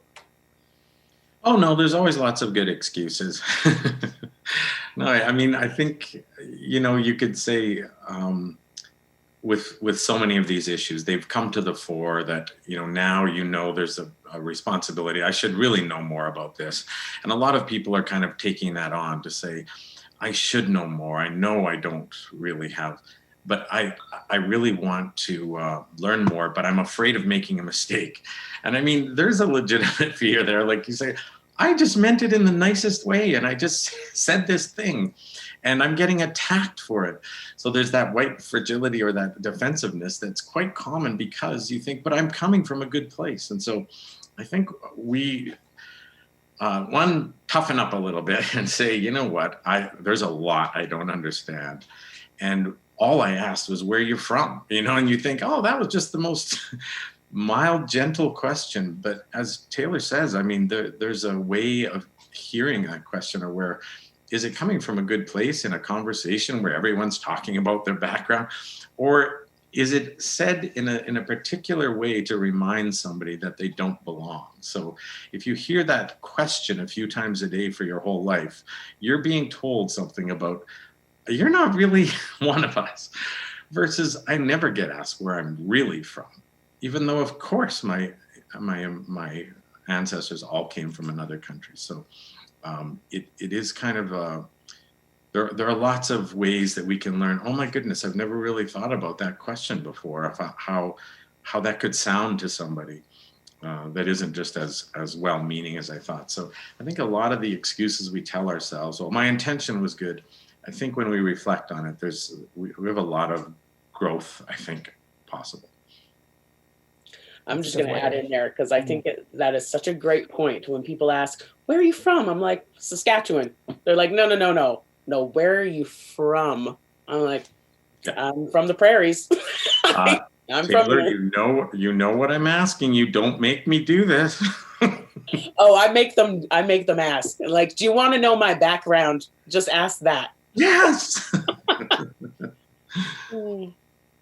Oh, no, there's always lots of good excuses. No, I mean, I think, you could say with so many of these issues, they've come to the fore that, now, there's a responsibility. I should really know more about this. And a lot of people are kind of taking that on to say, I should know more. I know I don't really have, but I really want to learn more, but I'm afraid of making a mistake. And I mean, there's a legitimate fear there. Like you say, I just meant it in the nicest way. And I just said this thing and I'm getting attacked for it. So there's that white fragility or that defensiveness that's quite common because you think, but I'm coming from a good place. And so I think we, toughen up a little bit and say, you know what, there's a lot I don't understand. And all I asked was, where you're from, and you think, oh, that was just the most mild, gentle question. But as Taylor says, I mean, there's a way of hearing that question, or where is it coming from a good place in a conversation where everyone's talking about their background, or is it said in a particular way to remind somebody that they don't belong? So if you hear that question a few times a day for your whole life, you're being told something about, you're not really one of us. Versus I never get asked where I'm really from, even though of course my ancestors all came from another country. So it is kind of there are lots of ways that we can learn. Oh my goodness, I've never really thought about that question before, of how that could sound to somebody that isn't just as well-meaning as I thought. So I think a lot of the excuses we tell ourselves, well, my intention was good. I think when we reflect on it, we have a lot of growth, I think, possible. I'm just going to add in there because I think that is such a great point. When people ask, where are you from? I'm like, Saskatchewan. They're like, no. Where are you from? I'm like, I'm from the prairies. I'm Taylor, from here. you know what I'm asking you. Don't make me do this. Oh, I make them ask. Like, do you want to know my background? Just ask that. Yes.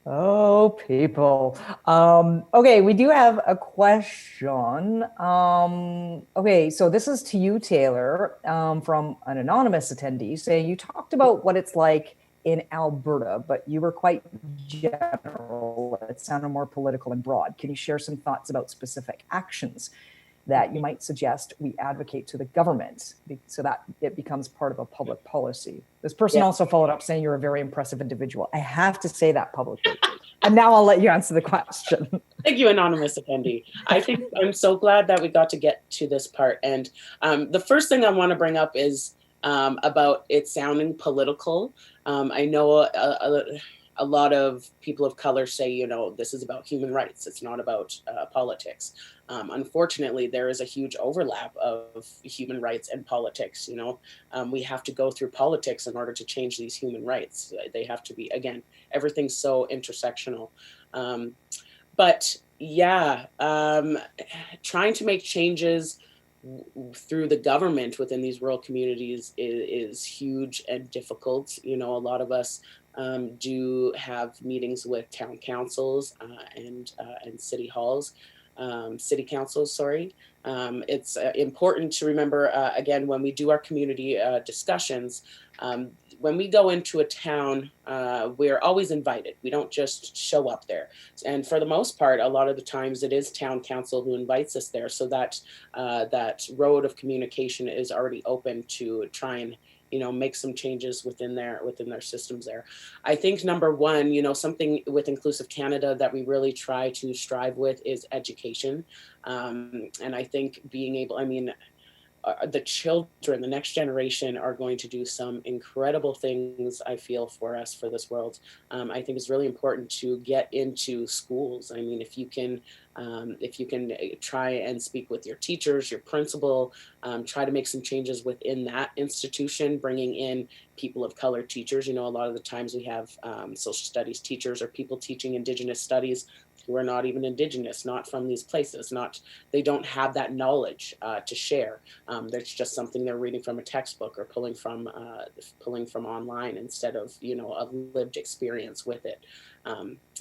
Oh, people. Okay, we do have a question. Okay, so this is to you, Taylor, from an anonymous attendee saying you talked about what it's like in Alberta, but you were quite general. It sounded more political and broad. Can you share some thoughts about specific actions that you might suggest we advocate to the government so that it becomes part of a public policy? This person also followed up saying you're a very impressive individual. I have to say that publicly. And now I'll let you answer the question. Thank you, anonymous attendee. I think I'm so glad that we got to get to this part. And the first thing I want to bring up is about it sounding political. I know a lot of people of color say, this is about human rights. It's not about politics. Unfortunately, there is a huge overlap of human rights and politics. We have to go through politics in order to change these human rights. They have to be, again, everything's so intersectional. But yeah, trying to make changes through the government within these rural communities is huge and difficult. A lot of us do have meetings with town councils and city halls. City councils, sorry. It's important to remember, again, when we do our community discussions, when we go into a town, we're always invited. We don't just show up there. And for the most part, a lot of the times it is town council who invites us there. So that that road of communication is already open to try and make some changes within their systems there. I think number one, something with Inclusive Canada that we really try to strive with is education. And I think being able, the children, the next generation are going to do some incredible things, I feel, for us, for this world. I think it's really important to get into schools. If you can try and speak with your teachers, your principal, try to make some changes within that institution, bringing in people of color teachers. A lot of the times we have social studies teachers or people teaching Indigenous studies who are not even Indigenous, not from these places, they don't have that knowledge to share. That's just something they're reading from a textbook or pulling from online instead of a lived experience with it.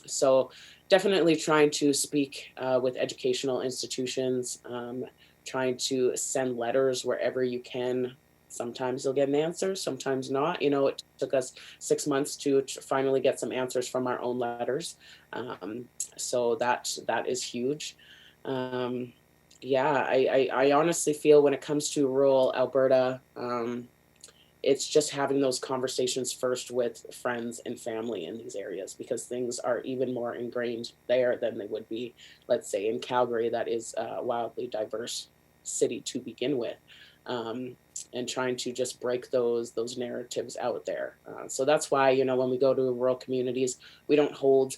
So definitely trying to speak with educational institutions, trying to send letters wherever you can. Sometimes you'll get an answer, sometimes not. It took us 6 months to finally get some answers from our own letters. So that is huge. Yeah, I honestly feel when it comes to rural Alberta, it's just having those conversations first with friends and family in these areas, because things are even more ingrained there than they would be, let's say, in Calgary, that is a wildly diverse city to begin with. And trying to just break those narratives out there. So that's why, when we go to rural communities, we don't hold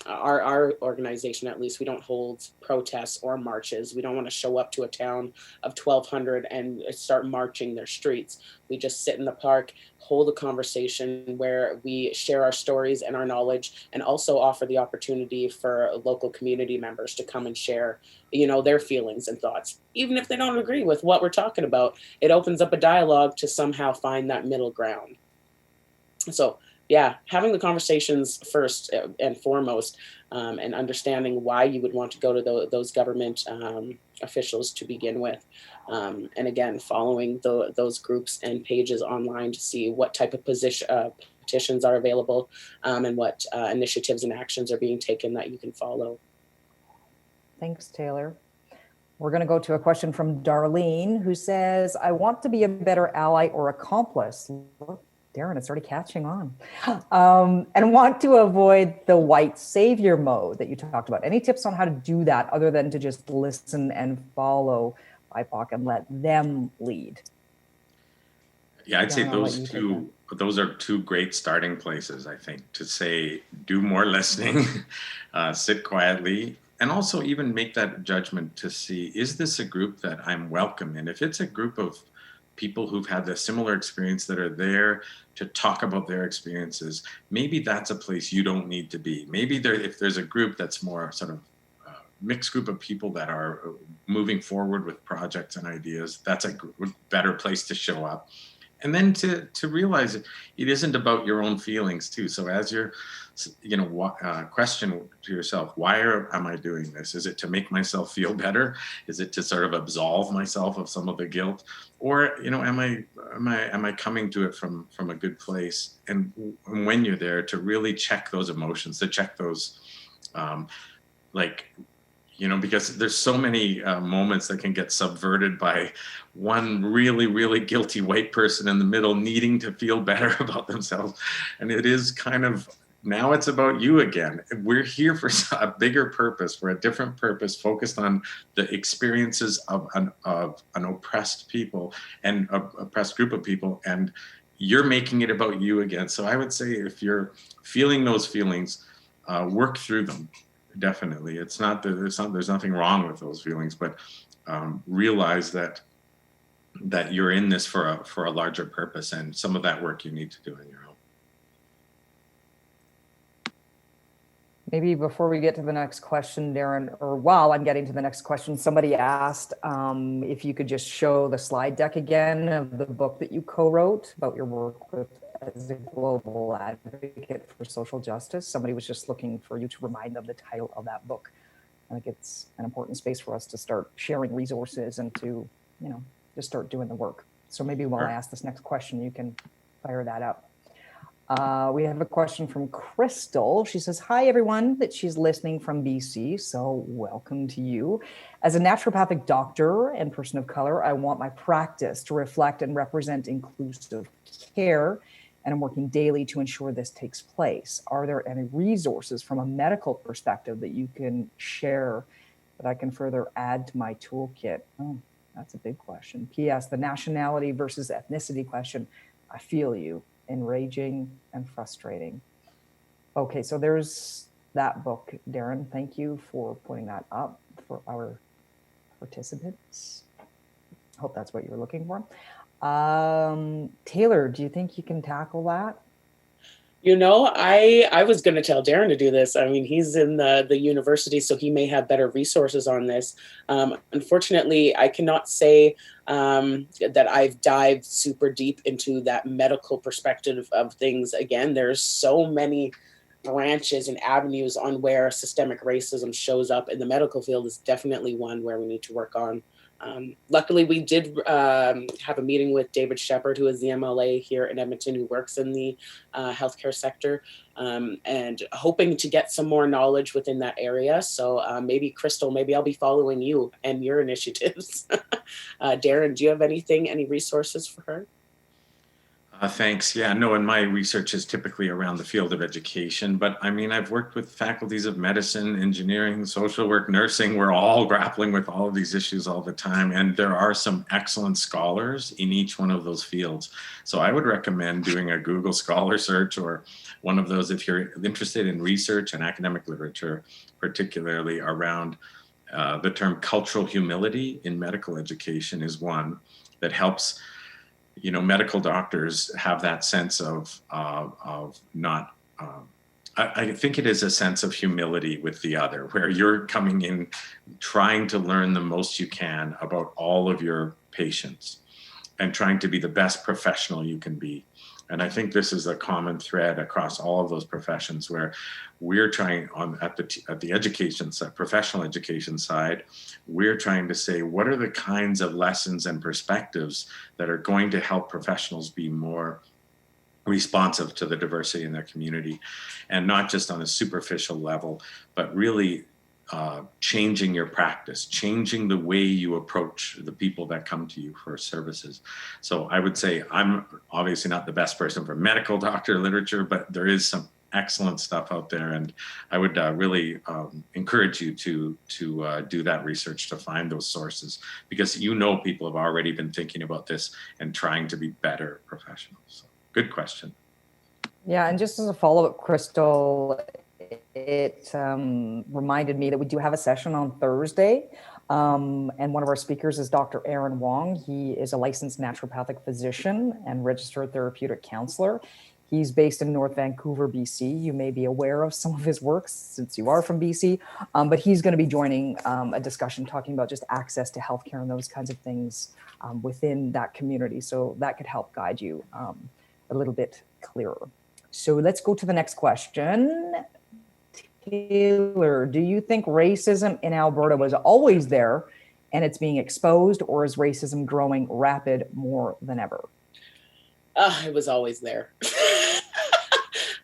our organization, at least, we don't hold protests or marches. We don't want to show up to a town of 1,200 and start marching their streets. We just sit in the park, hold a conversation where we share our stories and our knowledge, and also offer the opportunity for local community members to come and share, their feelings and thoughts. Even if they don't agree with what we're talking about, it opens up a dialogue to somehow find that middle ground. So yeah, having the conversations first and foremost, and understanding why you would want to go to those government officials to begin with. And again, following those groups and pages online to see what type of petitions are available, and what initiatives and actions are being taken that you can follow. Thanks, Taylor. We're going to go to a question from Darlene, who says, I want to be a better ally or accomplice. Look, Darren, it's already catching on. And want to avoid the white savior mode that you talked about. Any tips on how to do that other than to just listen and follow BIPOC and let them lead? Yeah, I'd say Darren, those are two great starting places, I think, to say, do more listening, sit quietly, and also even make that judgment to see, is this a group that I'm welcome in? If it's a group of people who've had a similar experience that are there to talk about their experiences, maybe that's a place you don't need to be. Maybe if there's a group that's more sort of mixed group of people that are moving forward with projects and ideas, that's a better place to show up. And then to realize it isn't about your own feelings too. So as you're, question to yourself, why am I doing this? Is it to make myself feel better? Is it to sort of absolve myself of some of the guilt? Or, am I coming to it from a good place? And when you're there, to really check those emotions, to check those, because there's so many moments that can get subverted by one really, really guilty white person in the middle needing to feel better about themselves. And it is kind of, now it's about you again. We're here for a bigger purpose, for a different purpose, focused on the experiences of an oppressed people and an oppressed group of people. And you're making it about you again. So I would say, if you're feeling those feelings, work through them. Definitely. There's nothing wrong with those feelings, but realize that you're in this for a larger purpose, and some of that work you need to do on your own. Maybe before we get to the next question, Darren, or while I'm getting to the next question, somebody asked if you could just show the slide deck again of the book that you co-wrote about your work as a global advocate for social justice. Somebody was just looking for you to remind them the title of that book. I think it's an important space for us to start sharing resources and to, just start doing the work. So maybe while I ask this next question, you can fire that up. We have a question from Crystal. She says, hi, everyone, that she's listening from BC. So welcome to you. As a naturopathic doctor and person of color, I want my practice to reflect and represent inclusive care, and I'm working daily to ensure this takes place. Are there any resources from a medical perspective that you can share that I can further add to my toolkit? Oh, that's a big question. P.S. The nationality versus ethnicity question, I feel you. Enraging and frustrating. Okay, so there's that book, Darren. Thank you for putting that up for our participants. Hope that's what you were looking for. Taylor, do you think you can tackle that? I was going to tell Darren to do this. I mean, he's in the university, so he may have better resources on this. Unfortunately, I cannot say that I've dived super deep into that medical perspective of things. Again, there's so many branches and avenues on where systemic racism shows up, and the medical field is definitely one where we need to work on. Luckily, we did have a meeting with David Shepard, who is the MLA here in Edmonton, who works in the healthcare sector, and hoping to get some more knowledge within that area. So maybe, Crystal, maybe I'll be following you and your initiatives. Darren, do you have any resources for her? Thanks. Yeah, no, and my research is typically around the field of education, but I mean, I've worked with faculties of medicine, engineering, social work, nursing. We're all grappling with all of these issues all the time, and there are some excellent scholars in each one of those fields. So I would recommend doing a Google Scholar search or one of those if you're interested in research and academic literature, particularly around the term cultural humility in medical education is one that helps medical doctors have that sense of not. I think it is a sense of humility with the other, where you're coming in, trying to learn the most you can about all of your patients, and trying to be the best professional you can be. And I think this is a common thread across all of those professions, where we're trying at the education side, professional education side, we're trying to say, what are the kinds of lessons and perspectives that are going to help professionals be more responsive to the diversity in their community, and not just on a superficial level, but really changing your practice, changing the way you approach the people that come to you for services. So I would say I'm obviously not the best person for medical doctor literature, but there is some excellent stuff out there, and I would really encourage you to do that research to find those sources, because people have already been thinking about this and trying to be better professionals. So, good question. Yeah, and just as a follow-up, Crystal, it reminded me that we do have a session on Thursday, and one of our speakers is Dr. Darren Wong. He is a licensed naturopathic physician and registered therapeutic counselor. He's based in North Vancouver, BC. You may be aware of some of his works since you are from BC, but he's going to be joining a discussion talking about just access to healthcare and those kinds of things within that community. So that could help guide you a little bit clearer. So let's go to the next question. Taylor, do you think racism in Alberta was always there and it's being exposed, or is racism growing rapid more than ever? It was always there.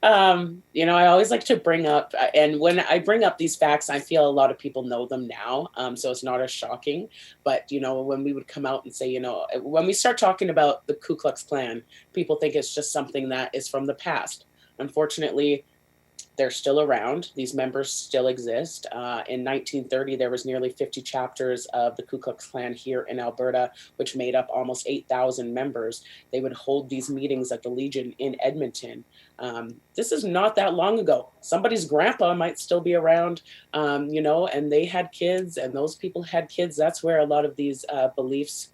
I always like to bring up, and when I bring up these facts, I feel a lot of people know them now. So it's not as shocking. But, when we would come out and say, when we start talking about the Ku Klux Klan, people think it's just something that is from the past. Unfortunately, they're still around. These members still exist. In 1930, there was nearly 50 chapters of the Ku Klux Klan here in Alberta, which made up almost 8,000 members. They would hold these meetings at the Legion in Edmonton. This is not that long ago. Somebody's grandpa might still be around, and they had kids, and those people had kids. That's where a lot of these beliefs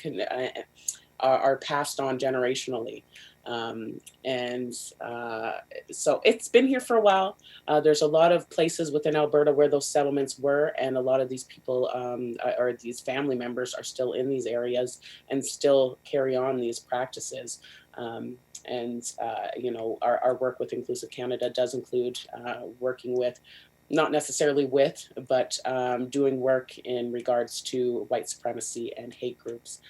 are passed on generationally. So it's been here for a while. There's a lot of places within Alberta where those settlements were, and a lot of these people or these family members are still in these areas and still carry on these practices. Our work with Inclusive Canada does include working with, not necessarily with, but doing work in regards to white supremacy and hate groups.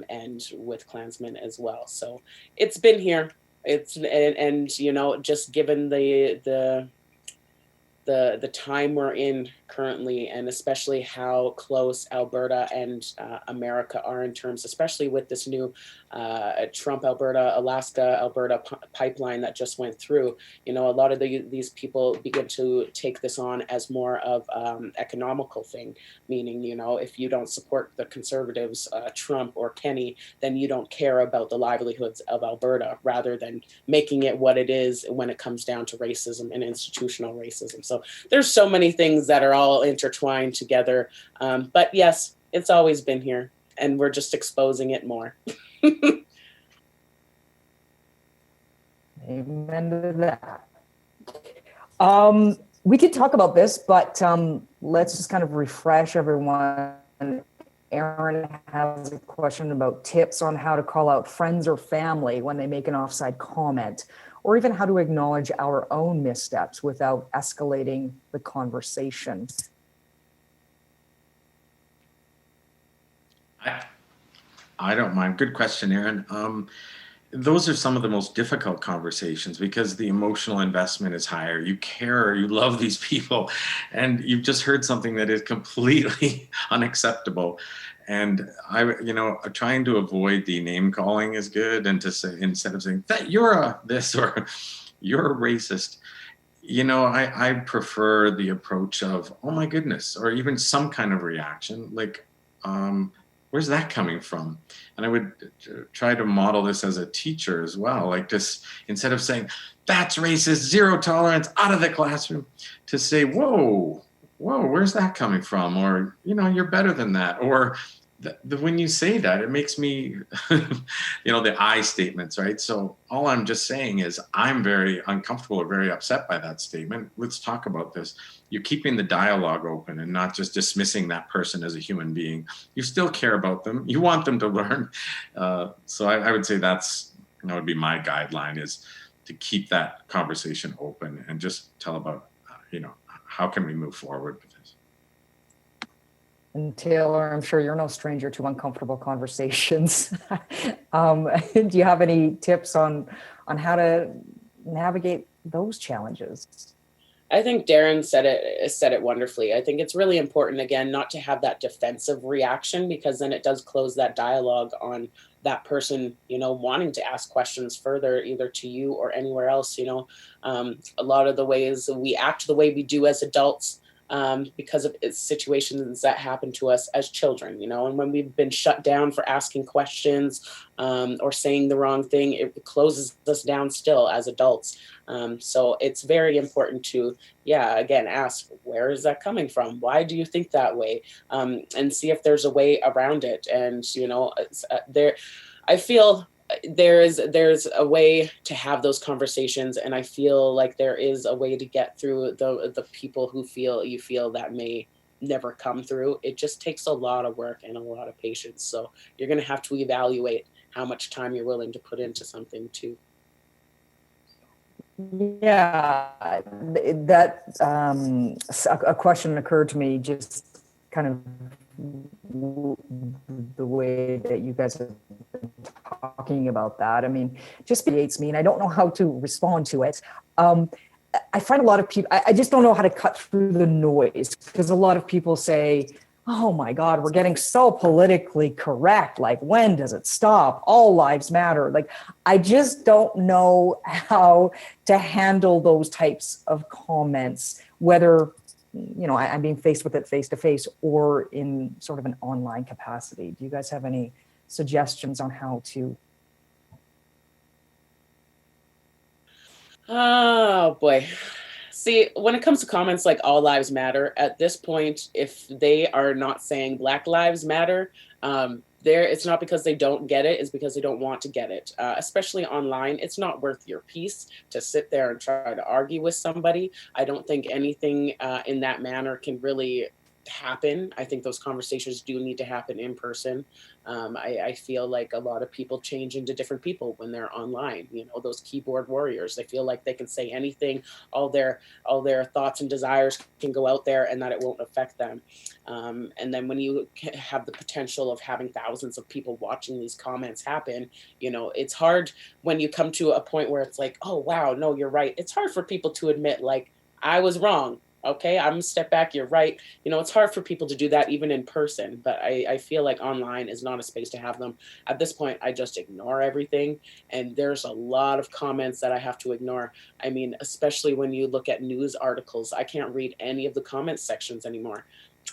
And with Klansmen as well. So it's been here. Just given the time we're in currently, and especially how close Alberta and America are in terms, especially with this new Trump Alaska Alberta pipeline that just went through, a lot of these people begin to take this on as more of economical thing, meaning, if you don't support the conservatives, Trump or Kenny, then you don't care about the livelihoods of Alberta, rather than making it what it is when it comes down to racism and institutional racism. So there's so many things that are all intertwined together. But yes, it's always been here, and we're just exposing it more. Amen to that. We could talk about this, but let's just kind of refresh everyone. Aaron has a question about tips on how to call out friends or family when they make an offside comment, or even how to acknowledge our own missteps without escalating the conversation. I don't mind. Good question, Aaron. Those are some of the most difficult conversations, because the emotional investment is higher. You care, you love these people, and you've just heard something that is completely unacceptable. And trying to avoid the name calling is good, and to say, instead of saying that you're a this or you're a racist, I prefer the approach of, oh my goodness, or even some kind of reaction like, where's that coming from? And I would try to model this as a teacher as well, like, just instead of saying that's racist, zero tolerance, out of the classroom, to say, whoa, where's that coming from? Or, you're better than that. Or when you say that, it makes me, the I statements, right? So all I'm just saying is I'm very uncomfortable or very upset by that statement. Let's talk about this. You're keeping the dialogue open and not just dismissing that person as a human being. You still care about them. You want them to learn. So I would say that would be my guideline, is to keep that conversation open and just tell about, how can we move forward with this? And Taylor, I'm sure you're no stranger to uncomfortable conversations. Do you have any tips on how to navigate those challenges? I think Darren said it wonderfully. I think it's really important, again, not to have that defensive reaction, because then it does close that dialogue on that person, wanting to ask questions further, either to you or anywhere else. A lot of the ways we act the way we do as adults, because of situations that happen to us as children, and when we've been shut down for asking questions, or saying the wrong thing, it closes us down still as adults. So it's very important to, again, ask, where is that coming from? Why do you think that way? And see if there's a way around it. And, I feel there's a way to have those conversations, and I feel like there is a way to get through the people who you feel that may never come through. It just takes a lot of work and a lot of patience. So you're going to have to evaluate how much time you're willing to put into something too. Yeah, that a question occurred to me, just kind of the way that you guys are talking about that. I mean, just creates me, and I don't know how to respond to it. I find a lot of people, I just don't know how to cut through the noise, because a lot of people say, oh my God, we're getting so politically correct. Like, when does it stop? All lives matter. Like, I just don't know how to handle those types of comments, whether, I'm being faced with it face to face or in sort of an online capacity. Do you guys have any suggestions on how to? Oh boy. See, when it comes to comments like all lives matter, at this point, if they are not saying Black Lives Matter, it's not because they don't get it, it's because they don't want to get it. Especially online, it's not worth your peace to sit there and try to argue with somebody. I don't think anything in that manner can really happen. I think those conversations do need to happen in person. I feel like a lot of people change into different people when they're online. Those keyboard warriors, they feel like they can say anything, all their thoughts and desires can go out there, and that it won't affect them. And then when you have the potential of having thousands of people watching these comments happen, it's hard when you come to a point where it's like, oh wow, no, you're right. It's hard for people to admit, like, I was wrong. Okay, I'm gonna step back, you're right. It's hard for people to do that even in person, but I feel like online is not a space to have them. At this point, I just ignore everything, and there's a lot of comments that I have to ignore. I mean, especially when you look at news articles, I can't read any of the comment sections anymore.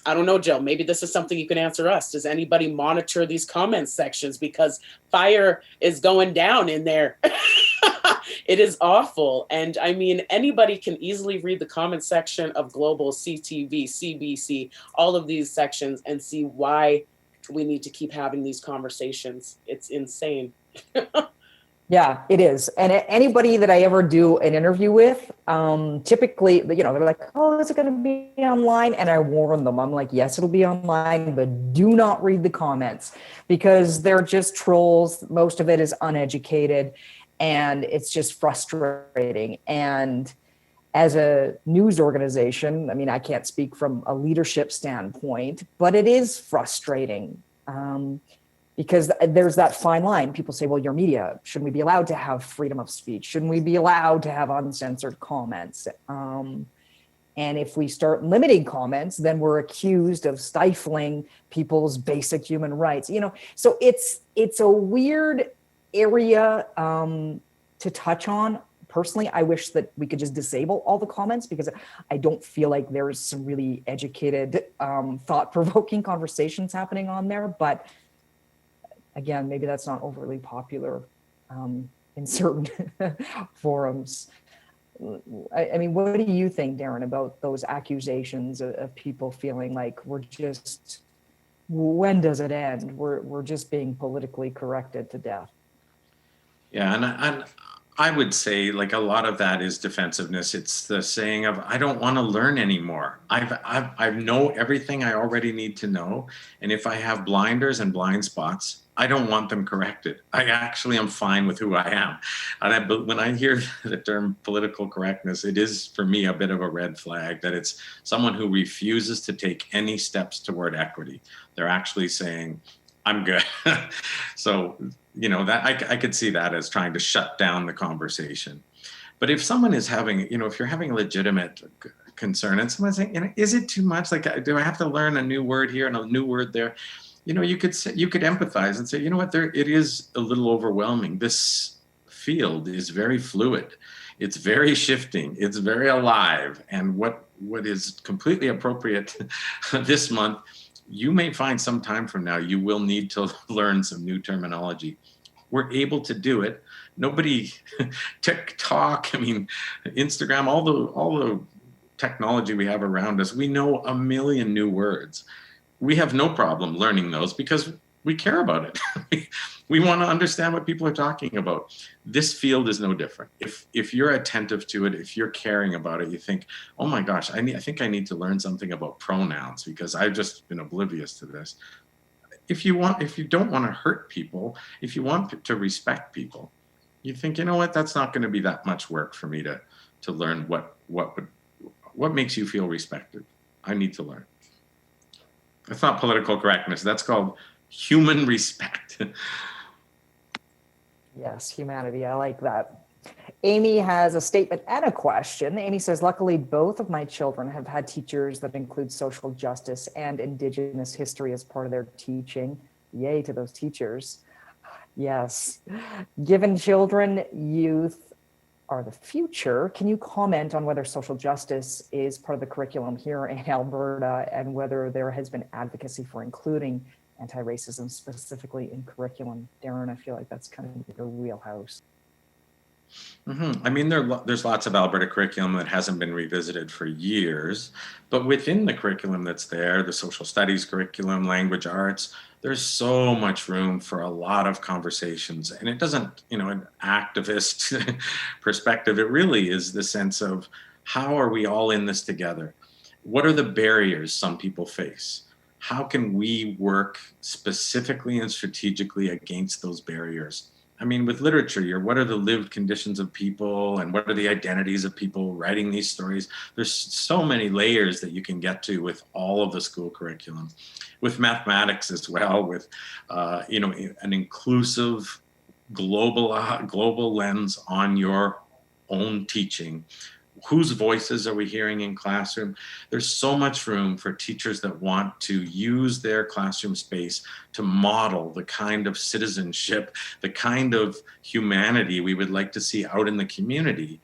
I don't know, Jill, maybe this is something you can answer us. Does anybody monitor these comment sections? Because fire is going down in there. It is awful. And I mean, anybody can easily read the comment section of Global, CTV, CBC, all of these sections, and see why we need to keep having these conversations. It's insane. Yeah, it is. And anybody that I ever do an interview with, typically, they're like, oh, is it going to be online? And I warn them. I'm like, yes, it'll be online, but do not read the comments, because they're just trolls. Most of it is uneducated, and it's just frustrating. And as a news organization, I mean, I can't speak from a leadership standpoint, but it is frustrating. Because there's that fine line. People say, well, your media, shouldn't we be allowed to have freedom of speech? Shouldn't we be allowed to have uncensored comments? And if we start limiting comments, then we're accused of stifling people's basic human rights. So it's a weird area to touch on. Personally, I wish that we could just disable all the comments, because I don't feel like there's some really educated, thought-provoking conversations happening on there. But again, maybe that's not overly popular in certain forums. I mean, what do you think, Darren, about those accusations of people feeling like when does it end? We're just being politically corrected to death. Yeah, and I would say, like, a lot of that is defensiveness. It's the saying of, I don't want to learn anymore. I know everything I already need to know, and if I have blinders and blind spots, I don't want them corrected. I actually am fine with who I am. But when I hear the term political correctness, it is for me a bit of a red flag that it's someone who refuses to take any steps toward equity. They're actually saying, I'm good. So, that I could see that as trying to shut down the conversation. But if someone is having, if you're having a legitimate concern and someone's saying, is it too much? Like, do I have to learn a new word here and a new word there? You could empathize and say, it is a little overwhelming. This field is very fluid. It's very shifting. It's very alive. And what is completely appropriate this month, you may find some time from now, you will need to learn some new terminology. We're able to do it. Nobody, TikTok, Instagram, all the technology we have around us, we know a million new words. We have no problem learning those because we care about it. We want to understand what people are talking about. This field is no different. If you're attentive to it, if you're caring about it, you think, oh my gosh, I think I need to learn something about pronouns because I've just been oblivious to this. If you don't want to hurt people, if you want to respect people, you think, that's not going to be that much work for me to learn what makes you feel respected. I need to learn. That's not political correctness. That's called human respect. Yes, humanity. I like that. Amy has a statement and a question. Amy says, luckily, both of my children have had teachers that include social justice and Indigenous history as part of their teaching. Yay to those teachers. Yes. Given children, youth are the future, can you comment on whether social justice is part of the curriculum here in Alberta and whether there has been advocacy for including anti-racism specifically in curriculum? Darren, I feel like that's kind of your wheelhouse. Mm-hmm. There's lots of Alberta curriculum that hasn't been revisited for years, but within the curriculum that's there, the social studies curriculum, language arts, there's so much room for a lot of conversations. And it doesn't, an activist perspective, it really is the sense of how are we all in this together? What are the barriers some people face? How can we work specifically and strategically against those barriers? With literature, what are the lived conditions of people and what are the identities of people writing these stories? There's so many layers that you can get to with all of the school curriculum. With mathematics as well, with an inclusive global lens on your own teaching. Whose voices are we hearing in classroom? There's so much room for teachers that want to use their classroom space to model the kind of citizenship, the kind of humanity we would like to see out in the community.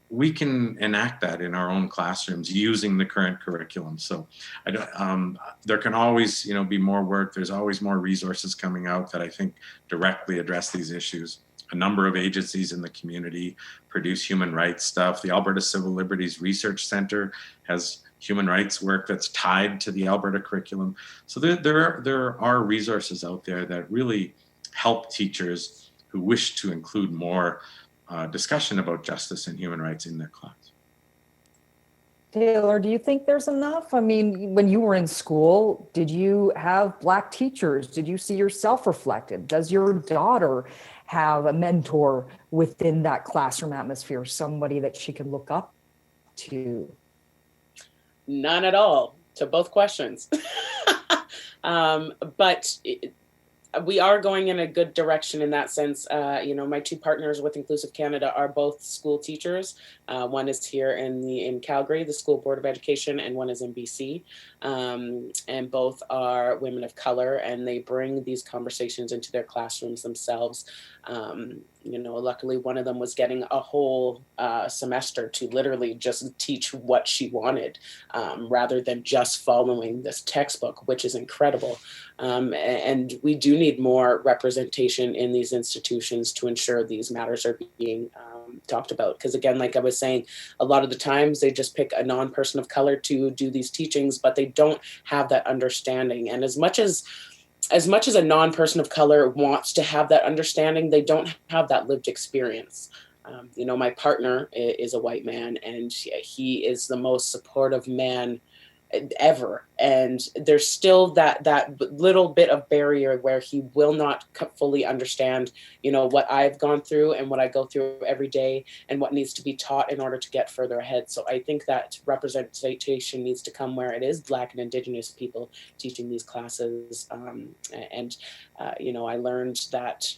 We can enact that in our own classrooms using the current curriculum. So there can always, be more work. There's always more resources coming out that I think directly address these issues. A number of agencies in the community produce human rights stuff. The Alberta Civil Liberties Research Centre has human rights work that's tied to the Alberta curriculum. So there are resources out there that really help teachers who wish to include more discussion about justice and human rights in their class. Taylor, do you think there's enough? When you were in school, did you have Black teachers? Did you see yourself reflected? Does your daughter have a mentor within that classroom atmosphere, somebody that she can look up to? None at all to both questions. But we are going in a good direction in that sense. My two partners with Inclusive Canada are both school teachers. One is here in Calgary, the School Board of Education, and one is in BC. And both are women of color, and they bring these conversations into their classrooms themselves. Luckily one of them was getting a whole semester to literally just teach what she wanted, rather than just following this textbook, which is incredible. And we do need more representation in these institutions to ensure these matters are being talked about. Because again, like I was saying, a lot of the times they just pick a non-person of color to do these teachings, but they don't have that understanding. And as much as a non-person of color wants to have that understanding, they don't have that lived experience. My partner is a white man, and he is the most supportive man ever. And there's still that little bit of barrier where he will not fully understand, what I've gone through and what I go through every day and what needs to be taught in order to get further ahead. So I think that representation needs to come where it is Black and Indigenous people teaching these classes. I learned that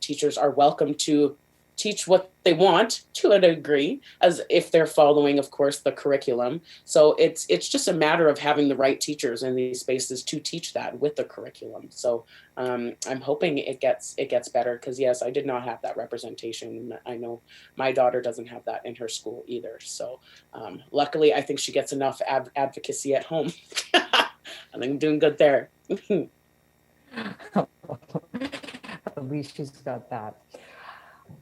teachers are welcome to teach what they want to a degree, as if they're following, of course, the curriculum. So it's just a matter of having the right teachers in these spaces to teach that with the curriculum. So I'm hoping it gets better, because yes, I did not have that representation. I know my daughter doesn't have that in her school either. So luckily, I think she gets enough advocacy at home. I think I'm doing good there. At least she's got that.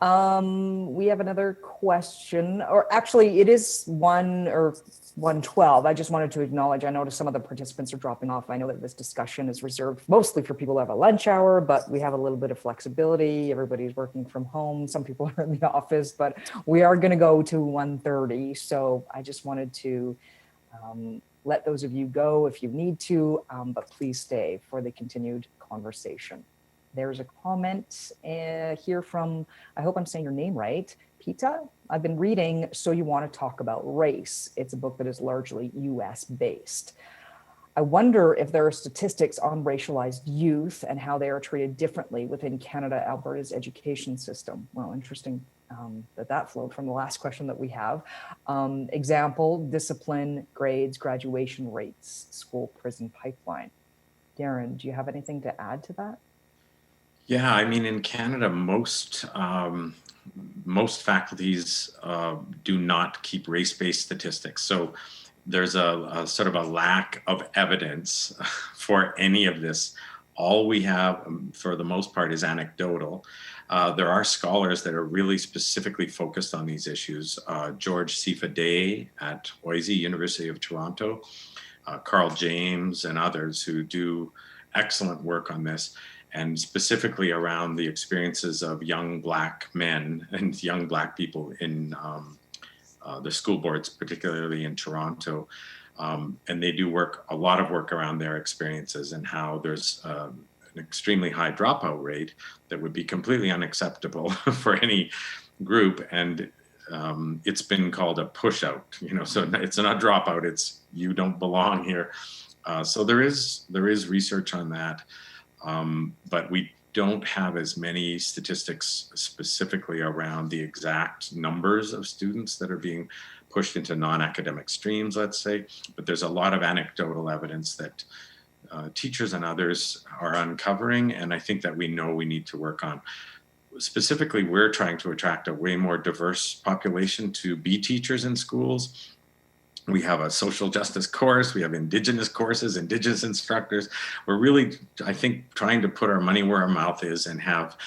We have another question, or actually it is 1:12. I just wanted to acknowledge, I noticed some of the participants are dropping off. I know that this discussion is reserved mostly for people who have a lunch hour, but we have a little bit of flexibility. Everybody's working from home. Some people are in the office, but we are going to go to 1:30. So I just wanted to let those of you go if you need to, but please stay for the continued conversation. There's a comment here from, I hope I'm saying your name right, Pita. I've been reading So You Want to Talk About Race. It's a book that is largely US based. I wonder if there are statistics on racialized youth and how they are treated differently within Canada, Alberta's education system. Well, interesting that flowed from the last question that we have. Example, discipline, grades, graduation rates, school prison pipeline. Darren, do you have anything to add to that? Yeah, I mean, in Canada, most faculties do not keep race-based statistics. So there's a sort of a lack of evidence for any of this. All we have, for the most part, is anecdotal. There are scholars that are really specifically focused on these issues. George Day at University of Toronto, Carl James, and others who do excellent work on this, and specifically around the experiences of young Black men and young Black people in the school boards, particularly in Toronto. And they do a lot of work around their experiences and how there's an extremely high dropout rate that would be completely unacceptable for any group. And it's been called a push out, so it's not dropout, it's you don't belong here. So there is research on that. But we don't have as many statistics specifically around the exact numbers of students that are being pushed into non-academic streams, let's say. But there's a lot of anecdotal evidence that teachers and others are uncovering, and I think that we need to work on. Specifically, we're trying to attract a way more diverse population to be teachers in schools. We have a social justice course, we have Indigenous courses, Indigenous instructors. We're really, I think, trying to put our money where our mouth is and have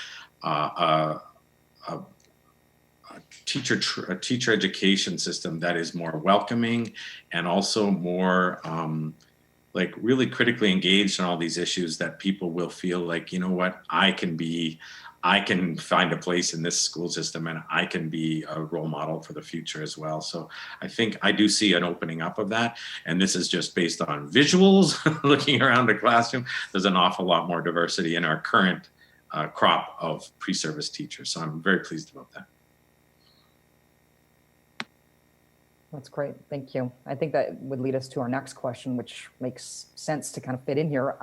a teacher education system that is more welcoming and also more really critically engaged in all these issues, that people will feel like, I can find a place in this school system and I can be a role model for the future as well. So I think I do see an opening up of that. And this is just based on visuals, looking around the classroom. There's an awful lot more diversity in our current crop of pre-service teachers. So I'm very pleased about that. That's great. Thank you. I think that would lead us to our next question, which makes sense to kind of fit in here.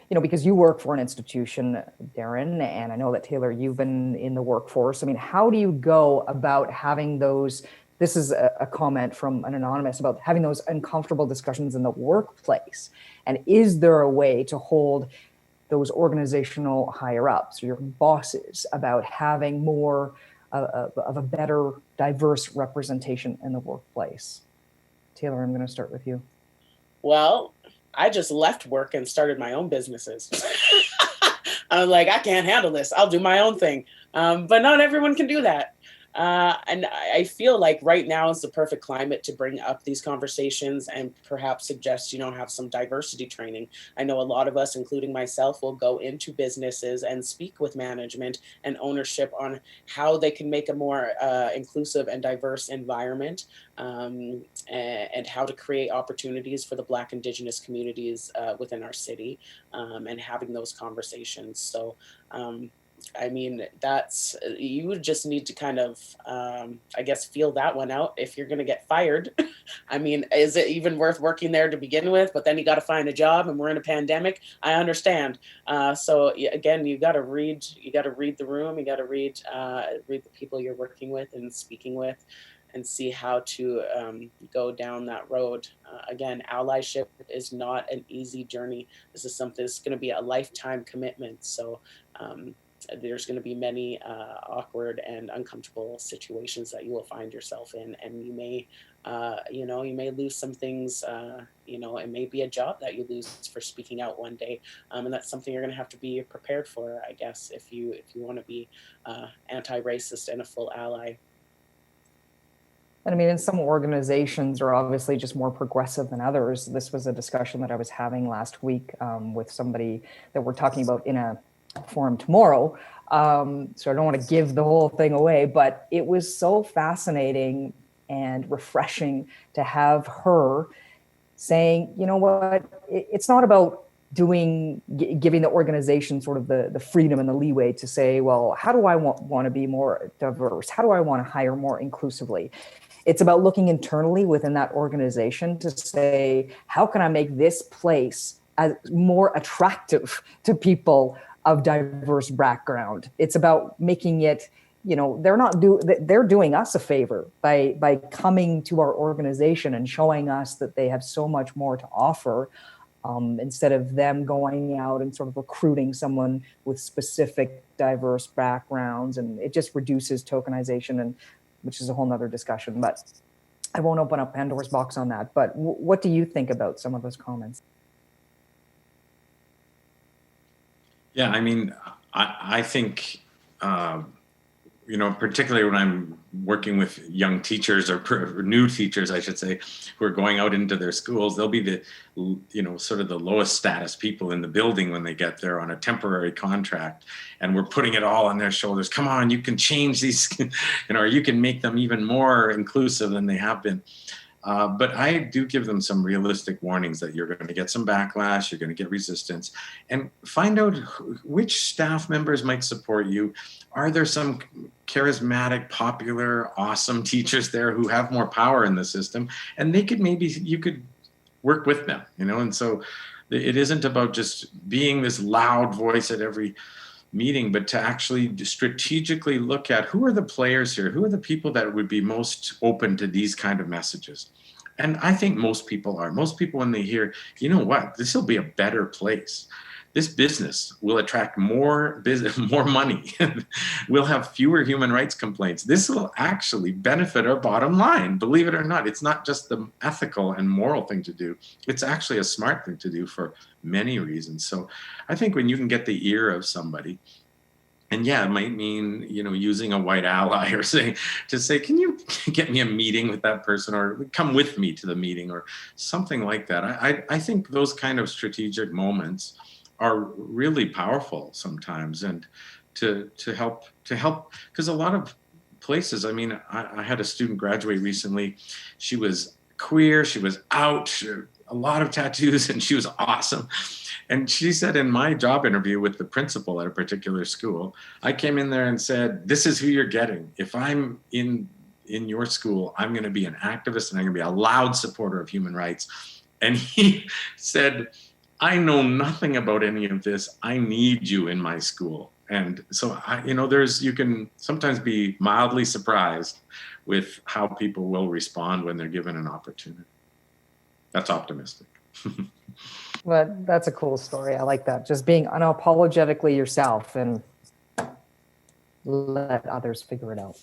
Because you work for an institution, Darren, and I know that Taylor, you've been in the workforce. I mean, how do you go about having those? This is a comment from an anonymous about having those uncomfortable discussions in the workplace. And is there a way to hold those organizational higher ups or your bosses about having more of a better diverse representation in the workplace? Taylor, I'm going to start with you. Well, I just left work and started my own businesses. I was like, I can't handle this. I'll do my own thing. But not everyone can do that. And I feel like right now is the perfect climate to bring up these conversations and perhaps suggest, have some diversity training. I know a lot of us, including myself, will go into businesses and speak with management and ownership on how they can make a more inclusive and diverse environment, and how to create opportunities for the Black Indigenous communities within our city, and having those conversations. So, I mean, you would just need to kind of, I guess, feel that one out if you're going to get fired. I mean, is it even worth working there to begin with? But then you got to find a job, and we're in a pandemic. I understand. So again, you got to read the room. You got to read the people you're working with and speaking with, and see how to go down that road. Again, allyship is not an easy journey. This is something that's going to be a lifetime commitment. So. There's going to be many awkward and uncomfortable situations that you will find yourself in, and you may, you may lose some things. It may be a job that you lose for speaking out one day, and that's something you're going to have to be prepared for, I guess, if you want to be anti-racist and a full ally. And I mean, in some organizations are obviously just more progressive than others. This was a discussion that I was having last week with somebody that we're talking about in a forum tomorrow. So I don't want to give the whole thing away, but it was so fascinating and refreshing to have her saying, you know what, it's not about giving the organization sort of the freedom and the leeway to say, well, how do I want to be more diverse? How do I want to hire more inclusively? It's about looking internally within that organization to say, how can I make this place as more attractive to people of diverse background? It's about making it, they're doing us a favor by coming to our organization and showing us that they have so much more to offer, instead of them going out and sort of recruiting someone with specific diverse backgrounds. And it just reduces tokenization, and which is a whole nother discussion, but I won't open up Pandora's box on that. But what do you think about some of those comments? Yeah, I mean, I think, particularly when I'm working with young teachers or new teachers, I should say, who are going out into their schools, they'll be the, sort of the lowest status people in the building when they get there on a temporary contract. And we're putting it all on their shoulders. Come on, you can change these, or you can make them even more inclusive than they have been. But I do give them some realistic warnings that you're going to get some backlash, you're going to get resistance, and find out which staff members might support you. Are there some charismatic, popular, awesome teachers there who have more power in the system? And you could work with them, and so it isn't about just being this loud voice at every meeting, but to actually strategically look at who are the players here, who are the people that would be most open to these kind of messages. And I think most people are. Most people, when they hear, you know what, this will be a better place. This business will attract more money. We'll have fewer human rights complaints. This will actually benefit our bottom line. Believe it or not, it's not just the ethical and moral thing to do. It's actually a smart thing to do for many reasons. So I think when you can get the ear of somebody, and yeah, it might mean, using a white ally or say, can you get me a meeting with that person, or come with me to the meeting, or something like that. I think those kind of strategic moments are really powerful sometimes, and to help, because a lot of places, I mean, I had a student graduate recently. She was queer, she was out, a lot of tattoos, and she was awesome. And she said, in my job interview with the principal at a particular school, I came in there and said, this is who you're getting. If I'm in in your school, I'm going to be an activist and I'm going to be a loud supporter of human rights. And he said, I know nothing about any of this. I need you in my school. And so, you can sometimes be mildly surprised with how people will respond when they're given an opportunity. That's optimistic. But that's a cool story. I like that. Just being unapologetically yourself and let others figure it out.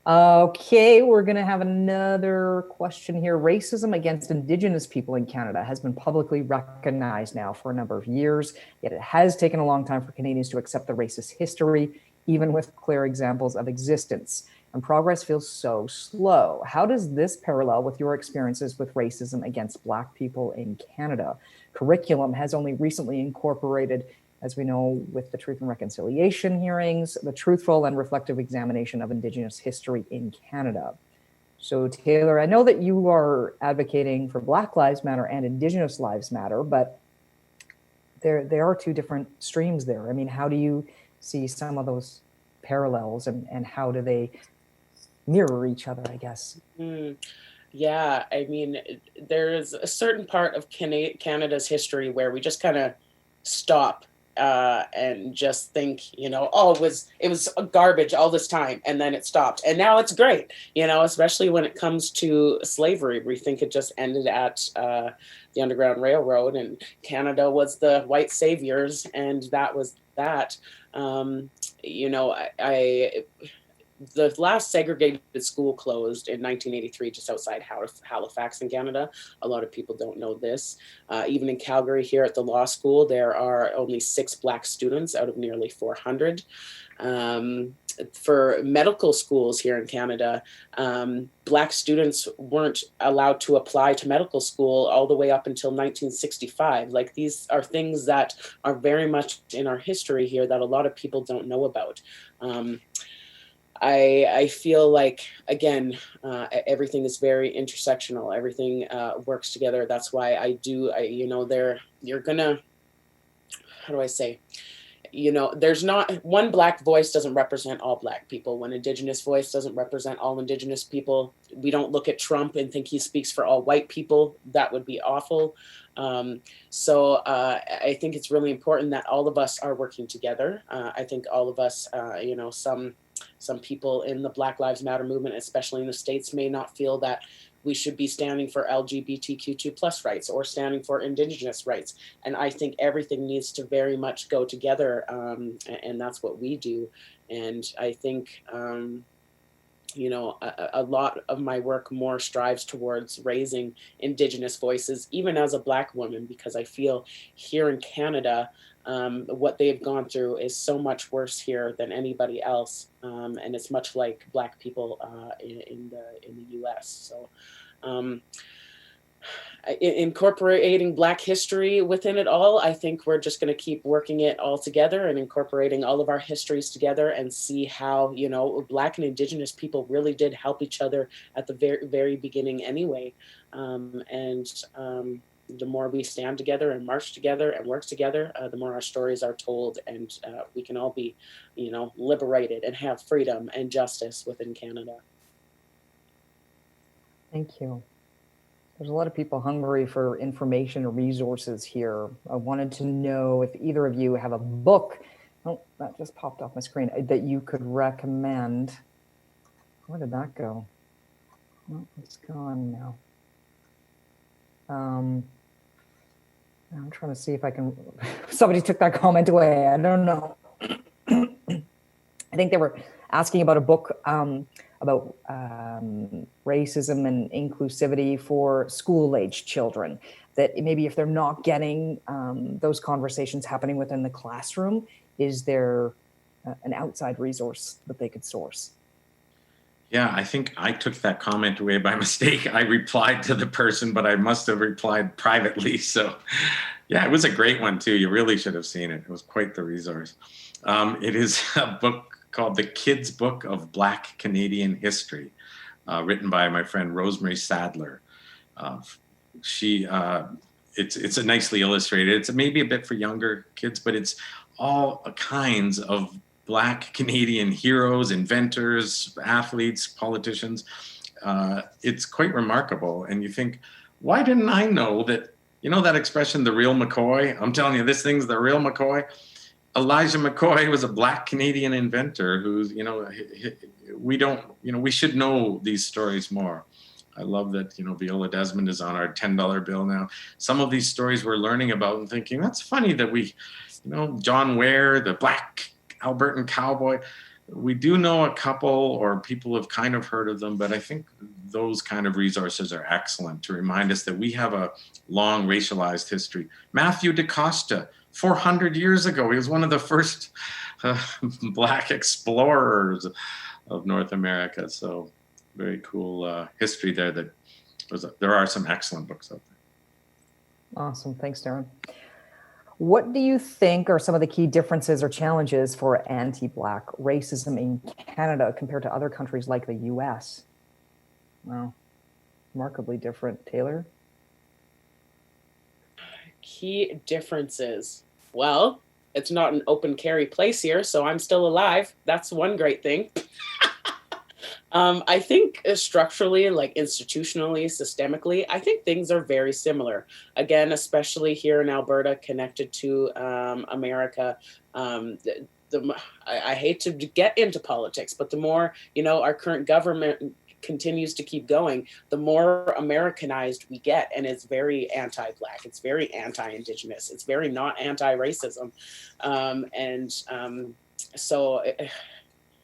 Okay, we're going to have another question here. Racism against Indigenous people in Canada has been publicly recognized now for a number of years, yet it has taken a long time for Canadians to accept the racist history, even with clear examples of existence. And progress feels so slow. How does this parallel with your experiences with racism against Black people in Canada? Curriculum has only recently incorporated, as we know, with the Truth and Reconciliation hearings, the truthful and reflective examination of Indigenous history in Canada. So Taylor, I know that you are advocating for Black Lives Matter and Indigenous Lives Matter, but there are two different streams there. I mean, how do you see some of those parallels and how do they mirror each other, I guess? Yeah, I mean, there's a certain part of Canada's history where we just kind of stop and just think, oh, it was garbage all this time, and then it stopped, and now it's great, especially when it comes to slavery. We think it just ended at the Underground Railroad, and Canada was the white saviors, and that was that. The last segregated school closed in 1983, just outside Halifax in Canada. A lot of people don't know this. Even in Calgary, here at the law school, there are only 6 Black students out of nearly 400. For medical schools here in Canada, Black students weren't allowed to apply to medical school all the way up until 1965. Like, these are things that are very much in our history here that a lot of people don't know about. I feel like, again, everything is very intersectional. Everything works together. That's why you're gonna, how do I say? There's not one Black voice doesn't represent all Black people. One Indigenous voice doesn't represent all Indigenous people. We don't look at Trump and think he speaks for all white people. That would be awful. So I think it's really important that all of us are working together. I think all of us, some people in the Black Lives Matter movement, especially in the States, may not feel that we should be standing for LGBTQ2+ rights or standing for Indigenous rights. And I think everything needs to very much go together. And that's what we do. And I think, a lot of my work more strives towards raising Indigenous voices, even as a Black woman, because I feel here in Canada, what they've gone through is so much worse here than anybody else, and it's much like Black people in the U.S. So, incorporating Black history within it all, I think we're just going to keep working it all together and incorporating all of our histories together and see how Black and Indigenous people really did help each other at the very, very beginning anyway, the more we stand together and march together and work together, the more our stories are told, and we can all be, liberated and have freedom and justice within Canada. Thank you. There's a lot of people hungry for information or resources here. I wanted to know if either of you have a book, oh, that just popped off my screen, that you could recommend. Where did that go? Oh, it's gone now. I'm trying to see if I can, somebody took that comment away. I don't know. I think they were asking about a book about racism and inclusivity for school-age children, that maybe if they're not getting those conversations happening within the classroom, is there an outside resource that they could source? Yeah, I think I took that comment away by mistake. I replied to the person, but I must have replied privately. So yeah, it was a great one too. You really should have seen it. It was quite the resource. It is a book called The Kids Book of Black Canadian History, written by my friend Rosemary Sadler. It's a nicely illustrated. It's maybe a bit for younger kids, but it's all kinds of Black Canadian heroes, inventors, athletes, politicians. It's quite remarkable. And you think, why didn't I know that, you know, that expression, the real McCoy? I'm telling you, this thing's the real McCoy. Elijah McCoy was a Black Canadian inventor who's, you know, we don't, you know, we should know these stories more. I love that, you know, Viola Desmond is on our $10 bill now. Some of these stories we're learning about and thinking, that's funny that we, you know, John Ware, the Black Albertan cowboy, we do know a couple, or people have kind of heard of them, but I think those kind of resources are excellent to remind us that we have a long racialized history. Matthew DaCosta, 400 years ago, he was one of the first Black explorers of North America. So very cool history there. There are some excellent books out there. Awesome. Thanks, Darren. What do you think are some of the key differences or challenges for anti-Black racism in Canada compared to other countries like the US? Well, remarkably different. Taylor? Key differences. Well, it's not an open carry place here, so I'm still alive. That's one great thing. I think structurally, like institutionally, systemically, I think things are very similar. Again, especially here in Alberta, connected to America. I hate to get into politics, but the more, you know, our current government continues to keep going, the more Americanized we get, and it's very anti-Black, it's very anti-Indigenous, it's very not anti-racism, so